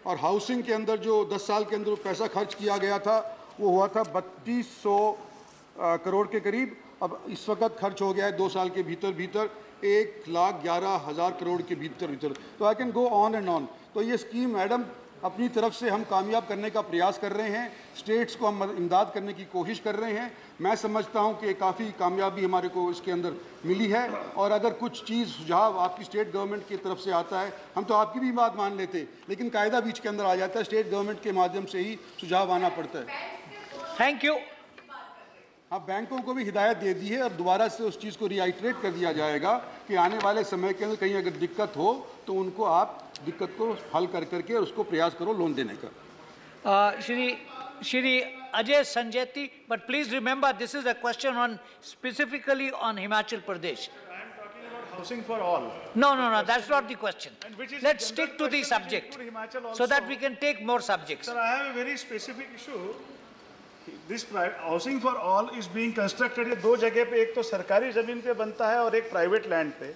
और हाउसिंग के अंदर जो 10 साल के अंदर पैसा खर्च किया गया था वो हुआ था 3,200 करोड़ के करीब। अब इस वक्त खर्च हो गया है 2 साल के भीतर 1,11,000 करोड़ के भीतर। तो I can go on and on. तो ये स्कीम मैडम अपनी तरफ से हम कामयाब करने का प्रयास कर रहे हैं, स्टेट्स को हम इमदाद करने की कोशिश कर रहे हैं। मैं समझता हूं कि काफ़ी कामयाबी हमारे को इसके अंदर मिली है, और अगर कुछ चीज़ सुझाव आपकी स्टेट गवर्नमेंट की तरफ से आता है, हम तो आपकी भी बात मान लेते, लेकिन कायदा बीच के अंदर आ जाता है, स्टेट गवर्नमेंट के माध्यम से ही सुझाव आना पड़ता है। Thank you. हाँ, बैंकों को भी हिदायत दे दी है और दोबारा से उस चीज़ को रिआइट्रेट कर दिया जाएगा कि आने वाले समय के अंदर कहीं अगर दिक्कत हो तो उनको आप दिक्कत को हल कर करके उसको प्रयास करो लोन देने का। Shri Ajay संजैती, but please remember this is a question on specifically on Himachal Pradesh. Housing for all. No, that's not the question. Let's stick to the subject so that we can take more subjects. Sir, I have a very specific issue. This housing for all is being constructed ये 2 जगह पे, एक तो सरकारी ज़मीन पे बनता है और एक प्राइवेट लैंड पे।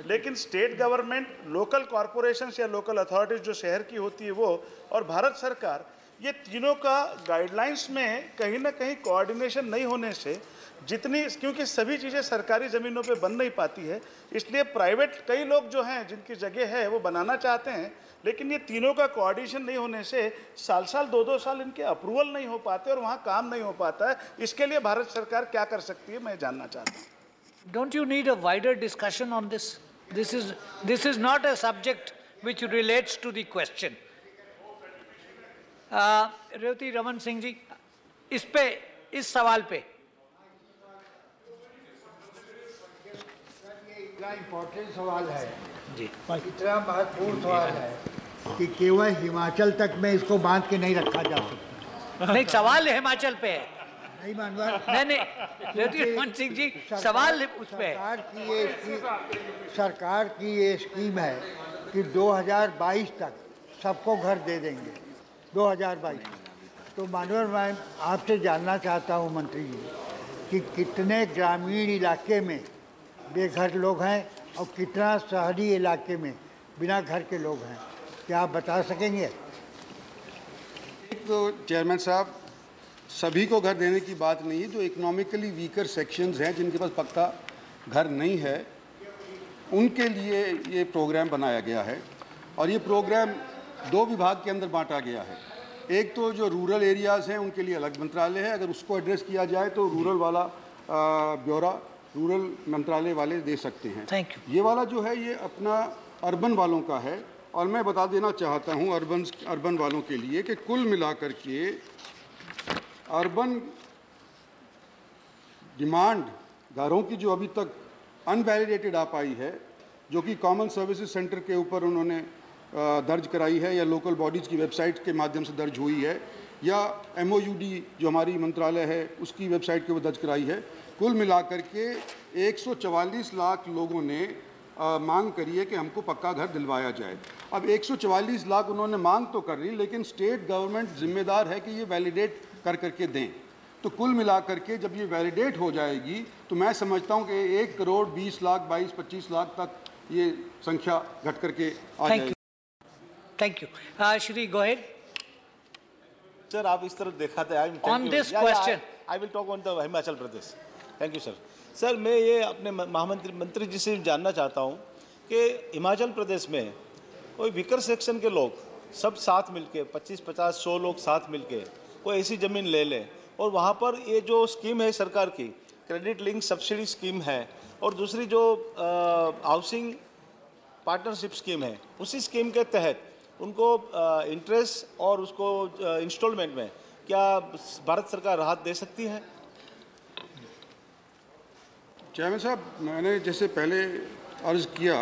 लेकिन स्टेट गवर्नमेंट, लोकल कॉरपोरेशंस या लोकल अथॉरिटीज़ जो शहर की होती है वो, और भारत सरकार, ये तीनों का गाइडलाइंस में कहीं ना कहीं कोऑर्डिनेशन नहीं होने से जितनी, क्योंकि सभी चीज़ें सरकारी ज़मीनों पे बन नहीं पाती है, इसलिए प्राइवेट कई लोग जो हैं जिनकी जगह है वो बनाना चाहते हैं, लेकिन ये तीनों का कोऑर्डिनेशन नहीं होने से साल 2-2 साल इनके अप्रूवल नहीं हो पाते और वहाँ काम नहीं हो पाता है। इसके लिए भारत सरकार क्या कर सकती है, मैं जानना चाहता हूँ। Don't you need a wider discussion on this? This is not a subject which relates to the question. Revati Raman Singh ji, इस सवाल पे इतना इम्पोर्टेंट सवाल है जी, इतना महत्वपूर्ण सवाल है कि केवल हिमाचल तक में इसको बांध के नहीं रखा जा सकता। नहीं, सवाल हिमाचल पे है। नहीं मानवा, नहीं, रेवती रमन सिंह जी, सवाल उस पे है। सरकार की ये स्कीम है कि 2022 तक सबको घर दे देंगे, 2022। तो मानवर, मैं आपसे जानना चाहता हूँ मंत्री जी कि कितने ग्रामीण इलाके में बेघर लोग हैं और कितना शहरी इलाके में बिना घर के लोग हैं, क्या आप बता सकेंगे? तो चेयरमैन साहब, सभी को घर देने की बात नहीं है। जो इकोनॉमिकली वीकर सेक्शंस हैं, जिनके पास पक्का घर नहीं है, उनके लिए ये प्रोग्राम बनाया गया है। और ये प्रोग्राम 2 विभाग के अंदर बांटा गया है। एक तो जो रूरल एरियाज़ हैं उनके लिए अलग मंत्रालय है, अगर उसको एड्रेस किया जाए तो रूरल वाला ब्यौरा रूरल मंत्रालय वाले दे सकते हैं। Thank you. ये वाला जो है ये अपना अर्बन वालों का है। और मैं बता देना चाहता हूँ अर्बन वालों के लिए कि कुल मिलाकर के अर्बन डिमांड घरों की जो अभी तक अनवैलिडेटेड आ पाई है, जो कि कॉमन सर्विसेज सेंटर के ऊपर उन्होंने दर्ज कराई है या लोकल बॉडीज़ की वेबसाइट के माध्यम से दर्ज हुई है, या MOUD जो हमारी मंत्रालय है उसकी वेबसाइट के ऊपर दर्ज कराई है, कुल मिलाकर के 144 लाख लोगों ने मांग करी है कि हमको पक्का घर दिलवाया जाए। अब 144 लाख उन्होंने मांग तो कर ली, लेकिन स्टेट गवर्नमेंट जिम्मेदार है कि ये वैलिडेट कर करके दें। तो कुल मिलाकर के जब ये वैलिडेट हो जाएगी तो मैं समझता हूँ कि 1 करोड़ 20 लाख 22-25 लाख तक ये संख्या घट करके आ जाएगी। Thank you. Shri go ahead sir, आप इस तरफ देखा था on this question. I will talk on the Himachal Pradesh. Thank you sir. Sir, मैं ये अपने मंत्री जी से जानना चाहता हूँ कि हिमाचल प्रदेश में कोई वीकर सेक्शन के लोग सब साथ मिलके 25-50-100 लोग साथ मिलके कोई ऐसी ज़मीन ले लें और वहाँ पर ये जो स्कीम है सरकार की, क्रेडिट लिंक सब्सिडी स्कीम है, और दूसरी जो हाउसिंग पार्टनरशिप स्कीम है, उसी स्कीम के तहत उनको इंटरेस्ट और उसको इंस्टॉलमेंट में क्या भारत सरकार राहत दे सकती है? चेयरमैन साहब, मैंने जैसे पहले अर्ज़ किया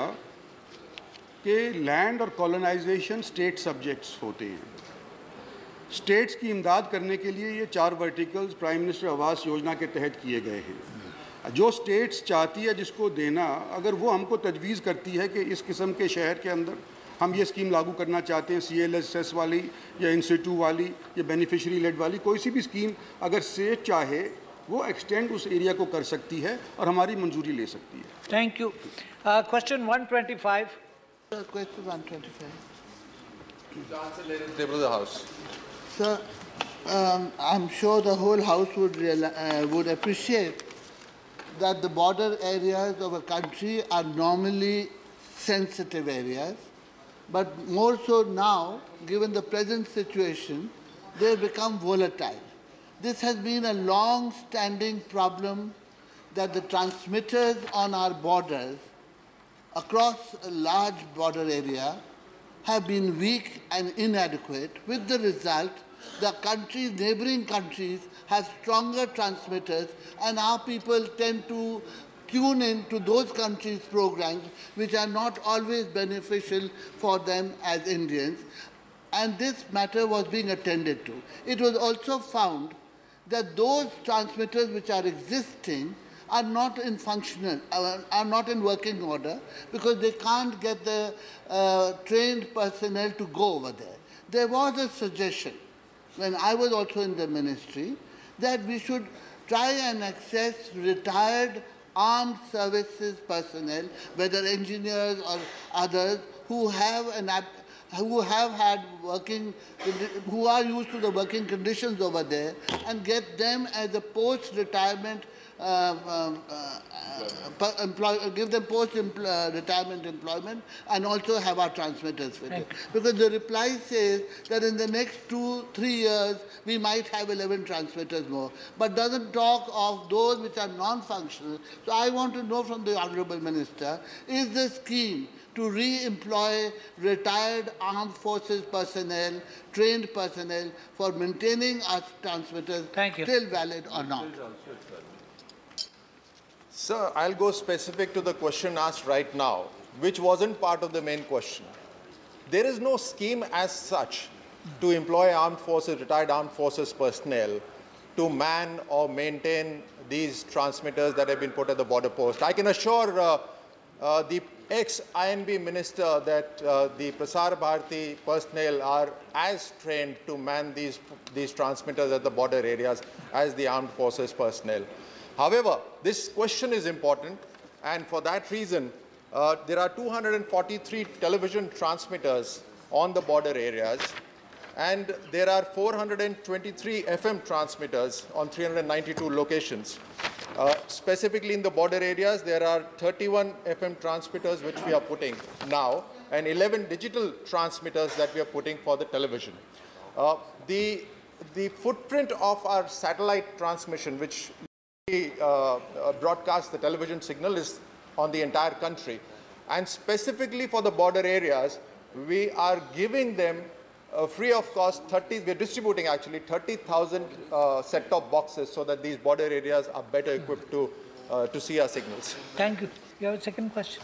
कि लैंड और कॉलोनाइजेशन स्टेट सब्जेक्ट्स होते हैं। स्टेट्स की इमदाद करने के लिए ये 4 verticals prime minister Awas Yojana के तहत किए गए हैं। जो स्टेट्स चाहती है जिसको देना, अगर वो हमको तजवीज़ करती है कि इस किस्म के शहर के अंदर हम ये स्कीम लागू करना चाहते हैं, CLSS वाली या इंस्टीट्यूट वाली या बेनिफिशरी लेड वाली, कोई सी भी स्कीम अगर स्टेट चाहे वो एक्सटेंड उस एरिया को कर सकती है और हमारी मंजूरी ले सकती है। Thank you. Question 125। Question 125. Table of the House. Sir, I'm sure the whole House would appreciate that the border areas of a country are normally sensitive areas, but more so now, given the present situation, they have become volatile. This has been a long-standing problem that the transmitters on our borders across a large border area have been weak and inadequate, with the result the countries, neighboring countries have stronger transmitters, and our people tend to tune in to those countries' programs which are not always beneficial for them as Indians. And this matter was being attended to. It was also found that those transmitters which are existing are not in are not in working order because they can't get the trained personnel to go over there. There was a suggestion when I was also in the ministry that we should try and access retired armed services personnel, whether engineers or others, who have had working, who are used to the working conditions over there, and get them as a post-retirement give them post-retirement employment, and also have our transmitters fitted. Because the reply says that in the next 2-3 years we might have 11 transmitters more, but doesn't talk of those which are non-functional. So I want to know from the Honourable Minister, is the scheme to re-employ retired armed forces personnel, trained personnel, for maintaining our transmitters still valid or not? Sir, I'll go specific to the question asked right now, which wasn't part of the main question. There is no scheme as such to employ armed forces, retired armed forces personnel to man or maintain these transmitters that have been put at the border post. I can assure the ex-INB minister that the Prasar Bharati personnel are as trained to man these transmitters at the border areas as the armed forces personnel. However, this question is important, and for that reason, there are 243 television transmitters on the border areas, and there are 423 FM transmitters on 392 locations. Specifically in the border areas, there are 31 FM transmitters which we are putting now, and 11 digital transmitters that we are putting for the television. The footprint of our satellite transmission, which broadcast the television signal, is on the entire country, and specifically for the border areas, we are giving them free of cost we're distributing actually 30,000 set-top boxes so that these border areas are better equipped to see our signals. Thank you. You have a second question?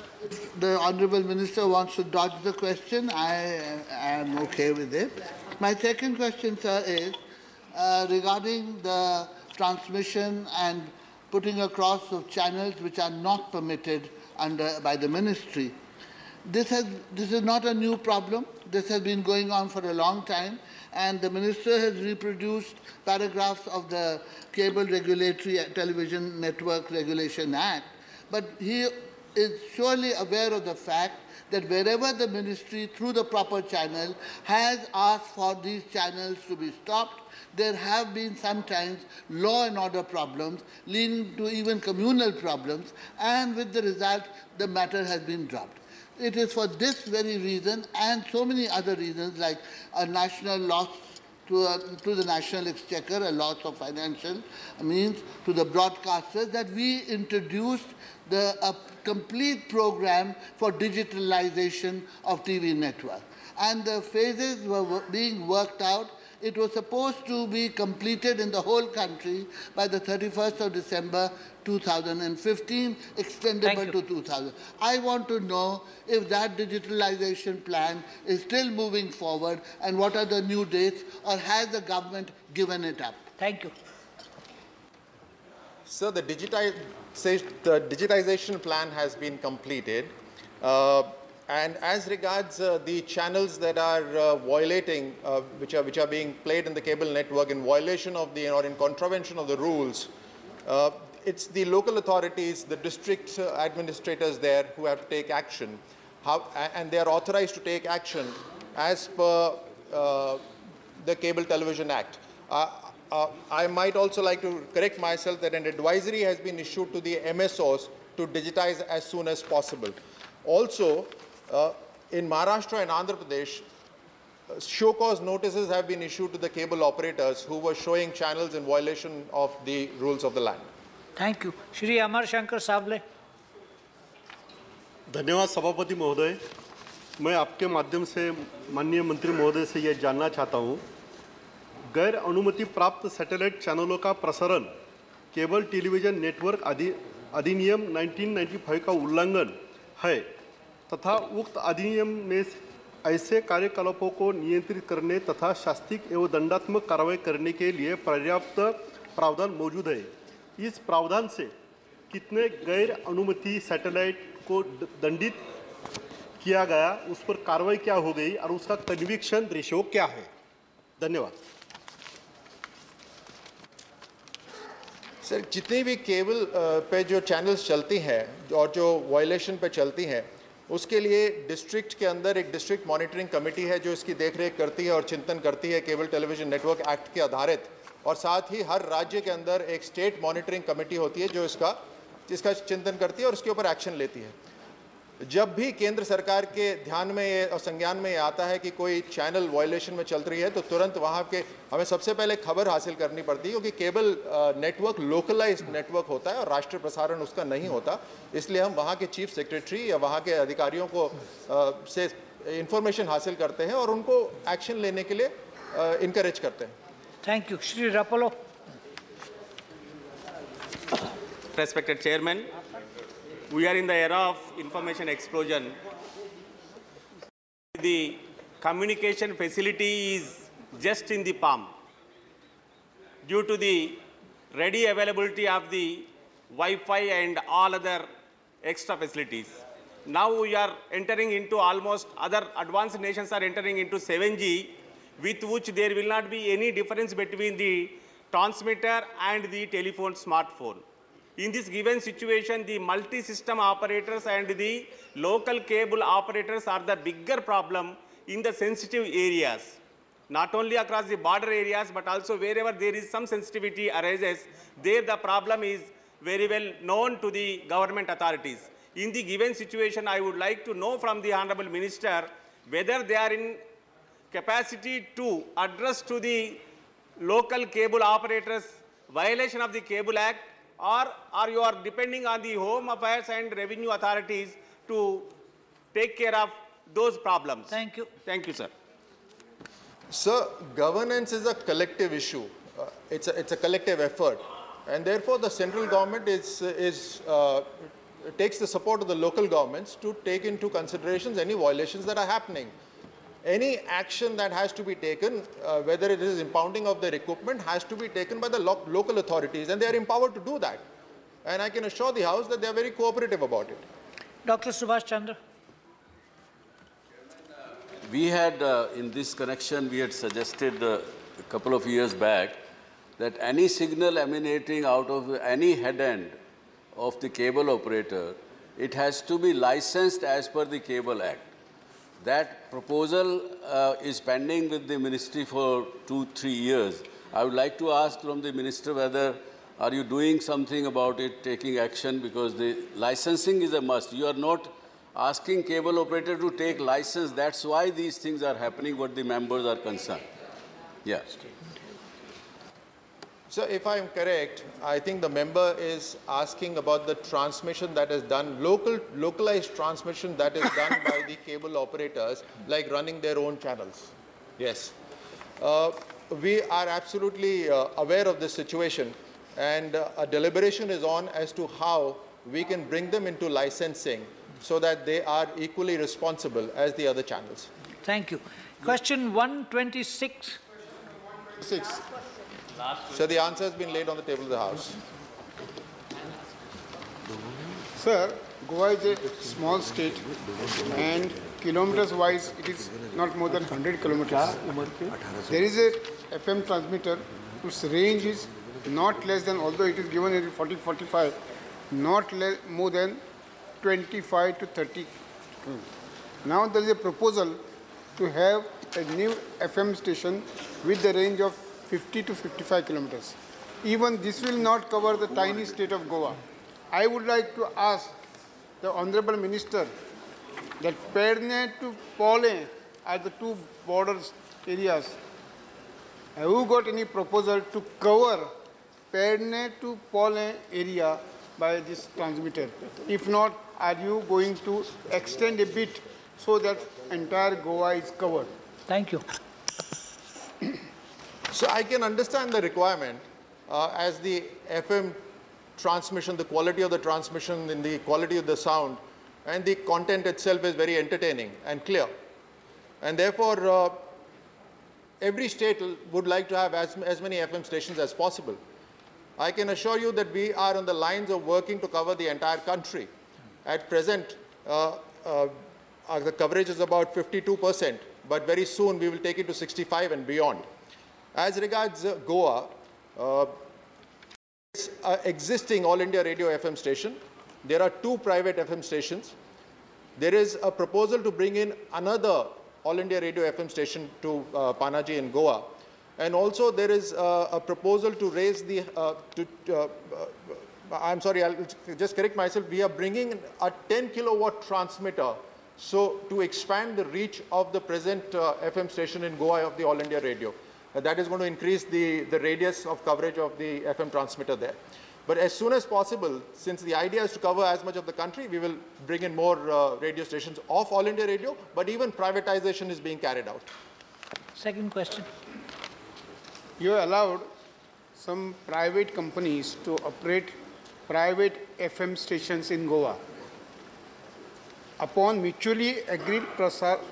The Honourable Minister wants to dodge the question. I am okay with it. My second question, sir, is regarding the transmission and putting across of channels which are not permitted by the ministry. This is not a new problem. This has been going on for a long time, and the minister has reproduced paragraphs of the Cable Regulatory Television Network Regulation Act, but he is surely aware of the fact that wherever the ministry, through the proper channel, has asked for these channels to be stopped, there have been sometimes law and order problems, leading to even communal problems, and with the result, the matter has been dropped. It is for this very reason and so many other reasons, like a national loss to the National Exchequer, a loss of financial means to the broadcasters, that we introduced a complete program for digitalization of TV network. And the phases were being worked out. It was supposed to be completed in the whole country by the 31st of December 2015, extendable to 2000. I want to know if that digitalization plan is still moving forward and what are the new dates, or has the government given it up? Thank you. So the digitization plan has been completed. And as regards the channels that are violating, which are being played in the cable network in violation of the, or in contravention of the rules, it's the local authorities, the district administrators there who have to take action. And they are authorized to take action as per the Cable Television Act. I might also like to correct myself that an advisory has been issued to the MSOs to digitize as soon as possible. Also, in Maharashtra and Andhra Pradesh, show cause notices have been issued to the cable operators who were showing channels in violation of the rules of the land. Thank you. Shri Amar Shankar Sable. धन्यवाद सभापति महोदय। मैं आपके माध्यम से माननीय मंत्री महोदय से यह जानना चाहता हूँ, गैर अनुमति प्राप्त सैटेलाइट चैनलों का प्रसारण केबल टेलीविज़न नेटवर्क अधिनियम 1995 का उल्लंघन है तथा उक्त अधिनियम में ऐसे कार्यकलापों को नियंत्रित करने तथा शास्तिक एवं दंडात्मक कार्रवाई करने के लिए पर्याप्त प्रावधान मौजूद है। इस प्रावधान से कितने गैर अनुमति सैटेलाइट को दंडित किया गया, उस पर कार्रवाई क्या हो गई और उसका कन्विक्शन रेशियो क्या है? धन्यवाद। सर, जितनी भी केबल पे जो चैनल्स चलती हैं और जो वायलेशन पे चलती हैं, उसके लिए डिस्ट्रिक्ट के अंदर एक डिस्ट्रिक्ट मॉनिटरिंग कमेटी है जो इसकी देखरेख करती है और चिंतन करती है केबल टेलीविज़न नेटवर्क एक्ट के आधारित, और साथ ही हर राज्य के अंदर एक स्टेट मॉनिटरिंग कमेटी होती है जो इसका चिंतन करती है और इसके ऊपर एक्शन लेती है। जब भी केंद्र सरकार के ध्यान में और संज्ञान में आता है कि कोई चैनल वायलेशन में चल रही है, तो तुरंत वहाँ के हमें सबसे पहले खबर हासिल करनी पड़ती है, क्योंकि केबल नेटवर्क लोकलाइज्ड नेटवर्क होता है और राष्ट्रीय प्रसारण उसका नहीं होता। इसलिए हम वहाँ के चीफ सेक्रेटरी या वहाँ के अधिकारियों को से इंफॉर्मेशन हासिल करते हैं और उनको एक्शन लेने के लिए इनकरेज करते हैं। Thank you. Shri Rapolu. Respected Chairman, we are in the era of information explosion. The communication facility is just in the palm due to the ready availability of the Wi-Fi and all other extra facilities. Now we are entering into almost other advanced nations are entering into 7G, with which there will not be any difference between the transmitter and the telephone smartphone. In this given situation, the multi-system operators and the local cable operators are the bigger problem in the sensitive areas. Not only across the border areas, but also wherever there is some sensitivity arises, there the problem is very well known to the government authorities. In the given situation, I would like to know from the Honorable Minister whether they are in capacity to address to the local cable operators violation of the Cable Act, or are you depending on the Home Affairs and Revenue authorities to take care of those problems? Thank you. Thank you, sir. Sir, governance is a collective issue. It's a collective effort. And therefore, the central government takes the support of the local governments to take into considerations any violations that are happening. Any action that has to be taken, whether it is impounding of their equipment, has to be taken by the local authorities, and they are empowered to do that. And I can assure the House that they are very cooperative about it. Dr. Subhash Chandra. We had, in this connection, we had suggested a couple of years back that any signal emanating out of any head end of the cable operator, it has to be licensed as per the Cable Act. That proposal is pending with the ministry for 2-3 years. I would like to ask from the minister whether are you doing something about it, taking action, because the licensing is a must. You are not asking cable operator to take license. That's why these things are happening, what the members are concerned. Yeah. So if I'm correct, I think the member is asking about the transmission that is done, localized transmission that is done by the cable operators, like running their own channels. Yes. We are absolutely aware of this situation, and a deliberation is on as to how we can bring them into licensing so that they are equally responsible as the other channels. Thank you. Question 126. So the answer has been laid on the table of the House. Sir, Goa is a small state, and kilometers wise it is not more than 100 kilometers. There is a FM transmitter whose range is not less than, although it is given as 40-45, not more than 25 to 30. Now there is a proposal to have a new FM station with the range of 50 to 55 kilometers. Even this will not cover the tiny state of Goa. I would like to ask the Honorable Minister that Perne to Pole are the two borders areas. Have you got any proposal to cover Perne to Pole area by this transmitter? If not, are you going to extend a bit so that entire Goa is covered? Thank you. So I can understand the requirement as the FM transmission, the quality of the transmission and the quality of the sound and the content itself is very entertaining and clear. And therefore, every state would like to have as many FM stations as possible. I can assure you that we are on the lines of working to cover the entire country. At present, the coverage is about 52%, but very soon we will take it to 65 and beyond. As regards Goa, it's an existing All India Radio FM station. There are 2 private FM stations. There is a proposal to bring in another All India Radio FM station to Panaji in Goa. And also there is a proposal to raise the, I'm sorry, I'll just correct myself. We are bringing a 10 kilowatt transmitter so to expand the reach of the present FM station in Goa of the All India Radio. That is going to increase the radius of coverage of the FM transmitter there. But as soon as possible, since the idea is to cover as much of the country, we will bring in more radio stations of All India Radio, but even privatization is being carried out. Second question. You allowed some private companies to operate private FM stations in Goa upon mutually agreed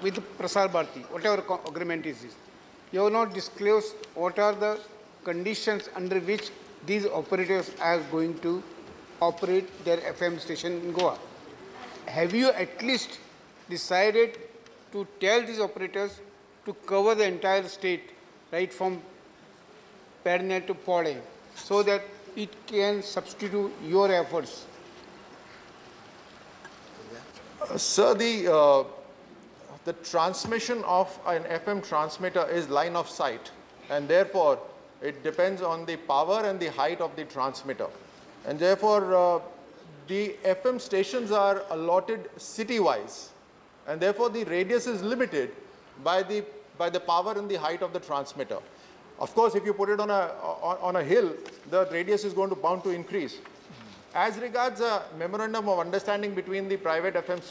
with Prasar Bharati, whatever agreement is this. You have not disclosed what are the conditions under which these operators are going to operate their FM station in Goa. Have you at least decided to tell these operators to cover the entire state, right from Perne to Pole, so that it can substitute your efforts? Sir, the transmission of an FM transmitter is line of sight, and therefore it depends on the power and the height of the transmitter. And therefore, the FM stations are allotted city-wise, and therefore the radius is limited by the power and the height of the transmitter. Of course, if you put it on a hill, the radius is bound to increase. As regards a memorandum of understanding between the private FM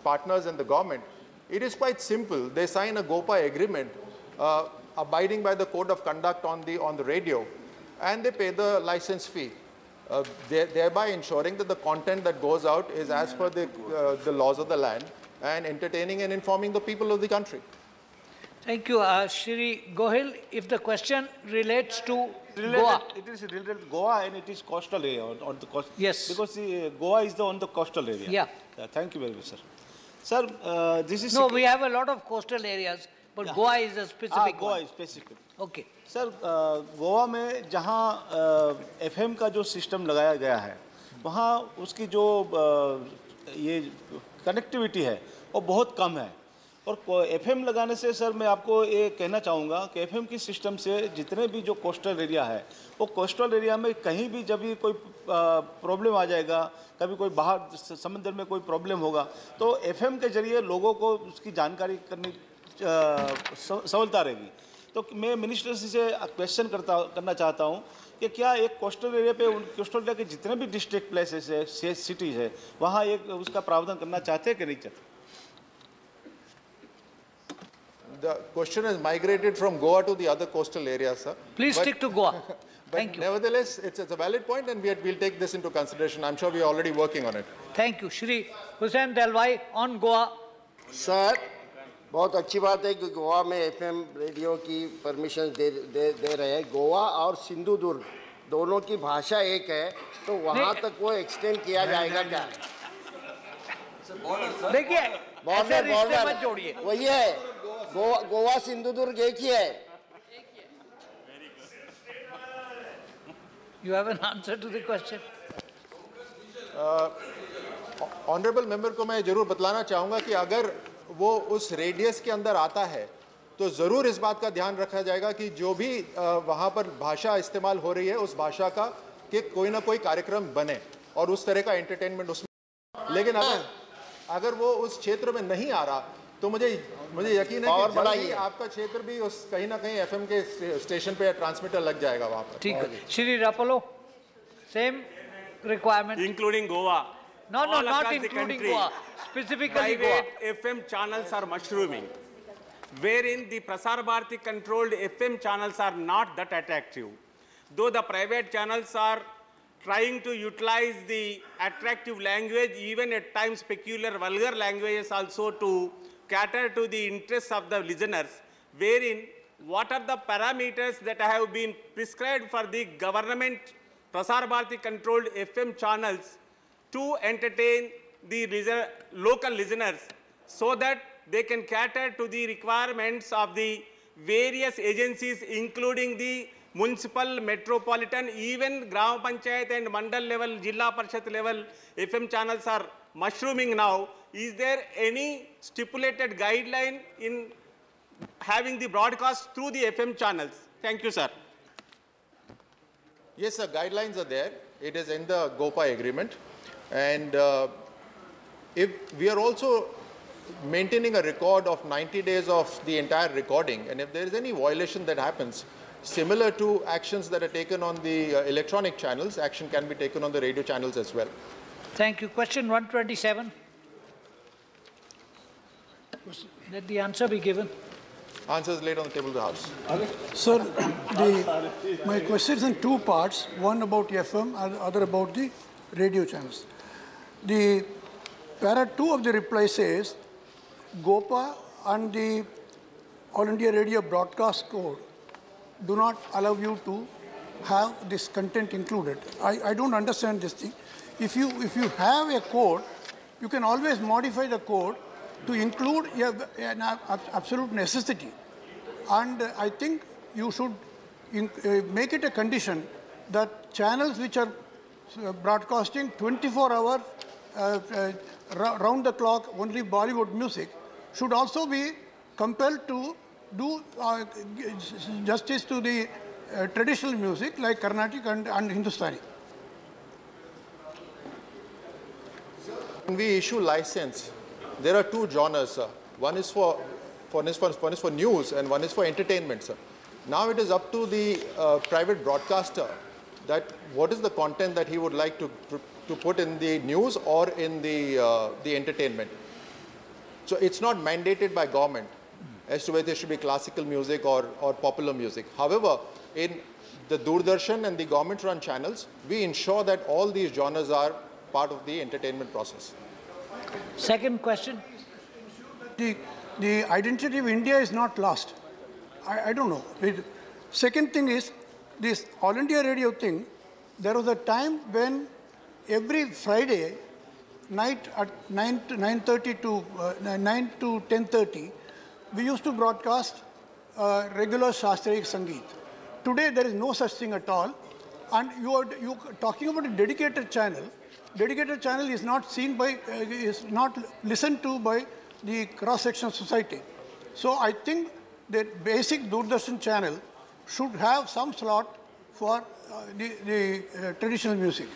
partners and the government, it is quite simple. They sign a GOPA agreement abiding by the code of conduct on the radio, and they pay the license fee, thereby ensuring that the content that goes out is as per the laws of the land and entertaining and informing the people of the country. Thank you. Shri Gohil, if the question relates to Goa. It is related to Goa and it is coastal area on the coast. Yes. Because Goa is on the coastal area. Yeah. Thank you very much, sir. Sir, this is... No, we have a lot of coastal areas, but yeah. Goa is a specific Goa one. is specific. Okay. Sir, Goa में जहाँ FM का जो system लगाया गया है, वहाँ उसकी जो ये कनेक्टिविटी है, वो बहुत कम है. और FM लगाने से सर मैं आपको ये कहना चाहूँगा कि FM की सिस्टम से जितने भी जो कोस्टल एरिया है, वो कोस्टल एरिया में कहीं भी जब भी कोई प्रॉब्लम आ जाएगा, कभी कोई बाहर समंदर में कोई प्रॉब्लम होगा, तो FM के जरिए लोगों को उसकी जानकारी करनी सहूलता रहेगी. तो मैं मिनिस्टर से क्वेश्चन करना चाहता हूँ कि क्या एक कोस्टल एरिया पे कोस्टल एरिया के जितने भी डिस्ट्रिक्ट प्लेसेस है, सिटीज़ है, वहाँ एक उसका प्रावधान करना चाहते हैं कि नहीं चाहते? The question has migrated from Goa to the other coastal areas, sir. Please stick to Goa. Thank you. Nevertheless, it's a valid point, and we'll take this into consideration. I'm sure we are already working on it. Thank you. Shri Hussain Dalwai on Goa. Sir, बहुत अच्छी बात है कि गोवा में FM radio की permission दे रहे हैं। गोवा और सिंधु दुर्ग दोनों की भाषा एक है, तो वहाँ तक वो एक्सटेंड किया जाएगा क्या? देखिए, ऐसे रिश्ते मत जोड़िए। वही है, गोवा सिंधु दुर्ग एक ही है। You have an answer to the question? Honourable member को मैं जरूर बतलाना चाहूँगा कि अगर वो उस रेडियस के अंदर आता है तो ज़रूर इस बात का ध्यान रखा जाएगा कि जो भी वहाँ पर भाषा इस्तेमाल हो रही है उस भाषा का कि कोई ना कोई कार्यक्रम बने और उस तरह का एंटरटेनमेंट उसमें। लेकिन अगर वो उस क्षेत्र में नहीं आ रहा तो मुझे यकीन है कि जल्दी आपका क्षेत्र भी उस कहीं ना कहीं एफएम के स्टेशन पे ट्रांसमीटर लग जाएगा वहाँ पर। ठीक है। Shri रापलो, same requirement. Including Goa. No, not including Goa. Specifically Goa. Private FM channels are mushrooming, wherein the Prasar Bharati controlled FM channels are not that attractive. Though the private channels are trying to utilize the attractive language, even at times peculiar vulgar languages also to cater to the interests of the listeners, wherein what are the parameters that have been prescribed for the government Prasar Bharati controlled FM channels to entertain the local listeners so that they can cater to the requirements of the various agencies, including the municipal, metropolitan, even Gram Panchayat and Mandal level, Jilla Parishad level FM channels are mushrooming now. Is there any stipulated guideline in having the broadcast through the FM channels? Thank you, sir. Yes, sir, guidelines are there. It is in the GOPA agreement. And if we are also maintaining a record of 90 days of the entire recording, and if there is any violation that happens, similar to actions that are taken on the electronic channels, action can be taken on the radio channels as well. Thank you. Question 127. Let the answer be given. Answer is laid on the table of the House. Sir, my question is in two parts, one about FM and the other about the radio channels. The para 2 of the reply says, GOPA and the All India Radio Broadcast Code do not allow you to have this content included. I don't understand this thing. If you have a code, you can always modify the code to include an absolute necessity. And I think you should make it a condition that channels which are broadcasting 24 hours round the clock only Bollywood music should also be compelled to do justice to the traditional music like Carnatic and Hindustani. When we issue license, there are two genres, sir. One is for news and one is for entertainment, sir. Now it is up to the private broadcaster that what is the content that he would like to put in the news or in the entertainment. So it's not mandated by government as to whether it should be classical music or popular music. However, in the Doordarshan and the government-run channels, we ensure that all these genres are part of the entertainment process. Second question. The identity of India is not lost. I don't know. Second thing is, this All India Radio thing, there was a time when every Friday night at 9 to 10:30, we used to broadcast regular Shastriya Sangeet. Today there is no such thing at all. And you are talking about a dedicated channel. Dedicated channel is not seen by, is not listened to by the cross-section society. So I think the basic Doordarshan channel should have some slot for the traditional music.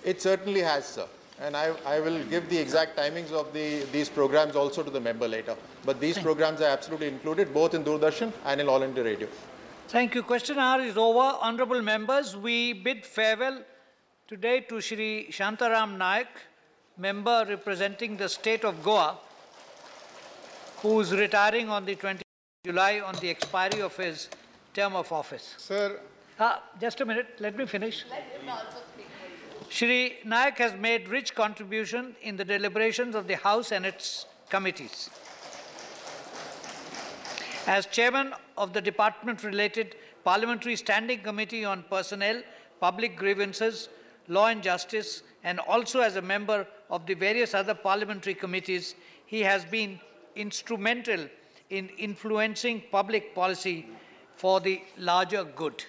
It certainly has, sir. and I will give the exact timings of these programs also to the member later. But these programs are absolutely included both in Doordarshan and in All India Radio. Thank you. Question hour is over. Honorable members, we bid farewell today to Shri Shantaram Naik, member representing the state of Goa, who is retiring on the 20th of July on the expiry of his term of office. Sir. Just a minute, let me finish. Shri Naik has made rich contribution in the deliberations of the House and its committees. As chairman of the department-related Parliamentary Standing Committee on Personnel, Public Grievances, Law and Justice, and also as a member of the various other parliamentary committees, he has been instrumental in influencing public policy for the larger good.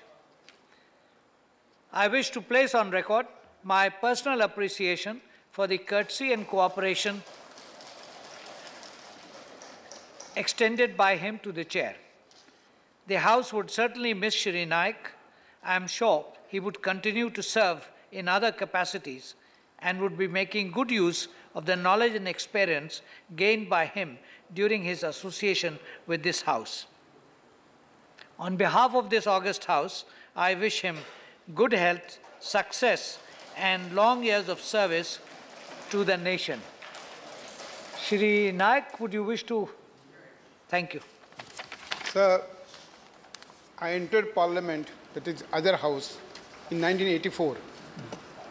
I wish to place on record my personal appreciation for the courtesy and cooperation extended by him to the chair. The House would certainly miss Shri Naik. I am sure he would continue to serve in other capacities and would be making good use of the knowledge and experience gained by him during his association with this House. On behalf of this august House, I wish him good health, success, and long years of service to the nation. Shri Naik, would you wish to? Thank you. Sir, I entered Parliament, that is other House, in 1984.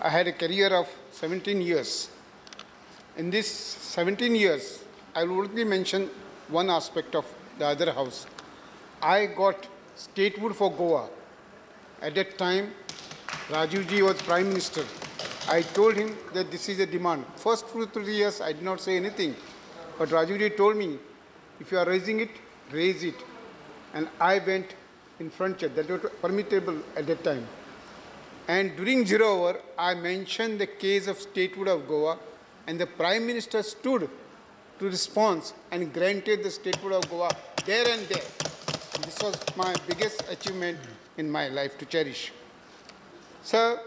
I had a career of 17 years. In this 17 years, I will only mention one aspect of the other House. I got statehood for Goa. At that time, Rajiv Ji was Prime Minister. I told him that this is a demand. First 2 to 3 years, I did not say anything. But Rajiv Ji told me, if you are raising it, raise it. And I went in front chair. That was permissible at that time. And during 0 hour, I mentioned the case of statehood of Goa, and the Prime Minister stood to respond and granted the statehood of Goa there and there. This was my biggest achievement in my life to cherish. Sir,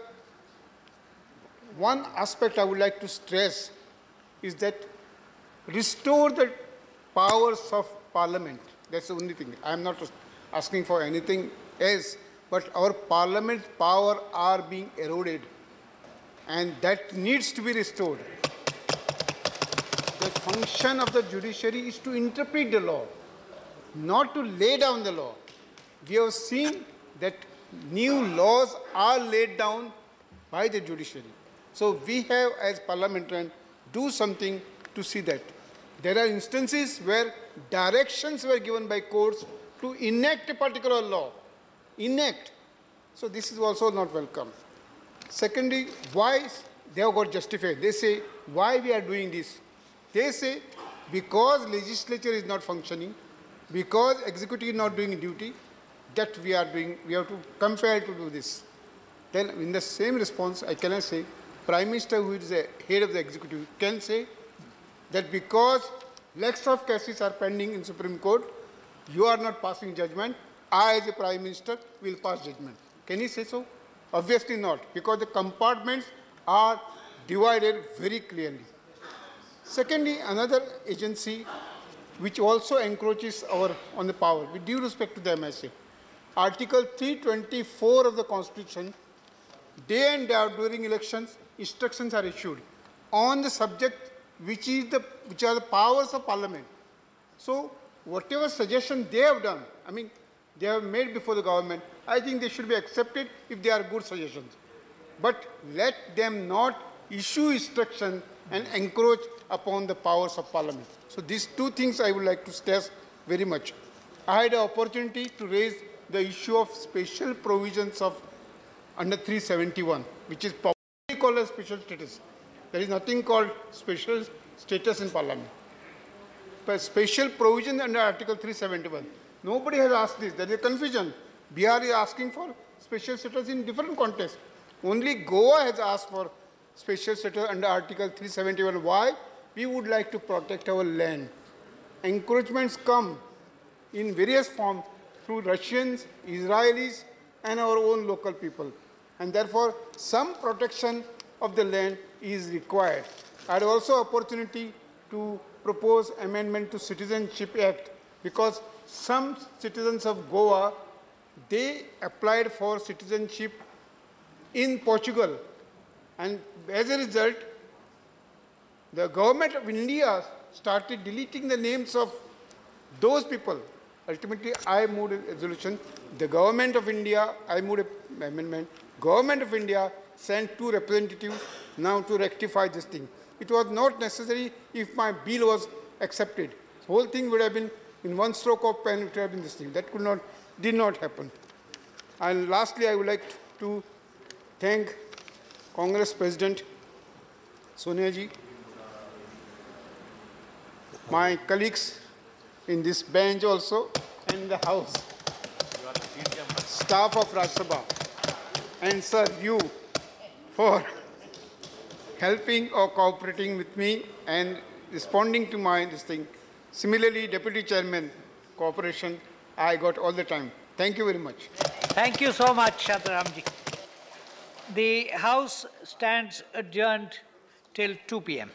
one aspect I would like to stress is that restore the powers of Parliament. That's the only thing. I am not asking for anything else, but our Parliament's power are being eroded, and that needs to be restored. The function of the judiciary is to interpret the law, not to lay down the law. We have seen that new laws are laid down by the judiciary. So we have, as parliamentarians, do something to see that. There are instances where directions were given by courts to enact a particular law. Enact. So this is also not welcome. Secondly, why they have got justified? They say, why we are doing this? They say, because legislature is not functioning, because executive is not doing duty, that we are doing, we have to compel to do this. Then in the same response, I cannot say, Prime Minister, who is the head of the executive, can say that because lakhs of cases are pending in Supreme Court, you are not passing judgment, I as a Prime Minister will pass judgment. Can he say so? Obviously not, because the compartments are divided very clearly. Secondly, another agency which also encroaches on the power, with due respect to the MSA. Article 324 of the Constitution, day and day out during elections, instructions are issued on the subject which are the powers of Parliament. So whatever suggestion they have done, I mean, they have made before the government, I think they should be accepted if they are good suggestions. But let them not issue instruction and encroach upon the powers of Parliament. So these two things I would like to stress very much. I had an opportunity to raise the issue of special provisions of under 371, which is popularly called as special status. There is nothing called special status in Parliament. But special provision under Article 371. Nobody has asked this. There is a confusion. Bihar is asking for special status in different contexts. Only Goa has asked for special status under Article 371. Why? We would like to protect our land. Encroachments come in various forms through Russians, Israelis, and our own local people. And therefore, some protection of the land is required. I had also opportunity to propose amendment to Citizenship Act because some citizens of Goa, they applied for citizenship in Portugal, and as a result, the government of India started deleting the names of those people. Ultimately, I moved a resolution. The government of India, I moved an amendment. Government of India sent 2 representatives now to rectify this thing. It was not necessary if my bill was accepted. The whole thing would have been in one stroke of pen, it would have been this thing. That did not happen. And lastly, I would like to thank Congress President Sonia ji, my colleagues in this bench also, and in the House, staff of Rajya Sabha, and sir, you, for helping or cooperating with me and responding to my this thing. Similarly, Deputy Chairman, cooperation, I got all the time. Thank you very much. Thank you so much, Shantaramji. The House stands adjourned till 2 p.m.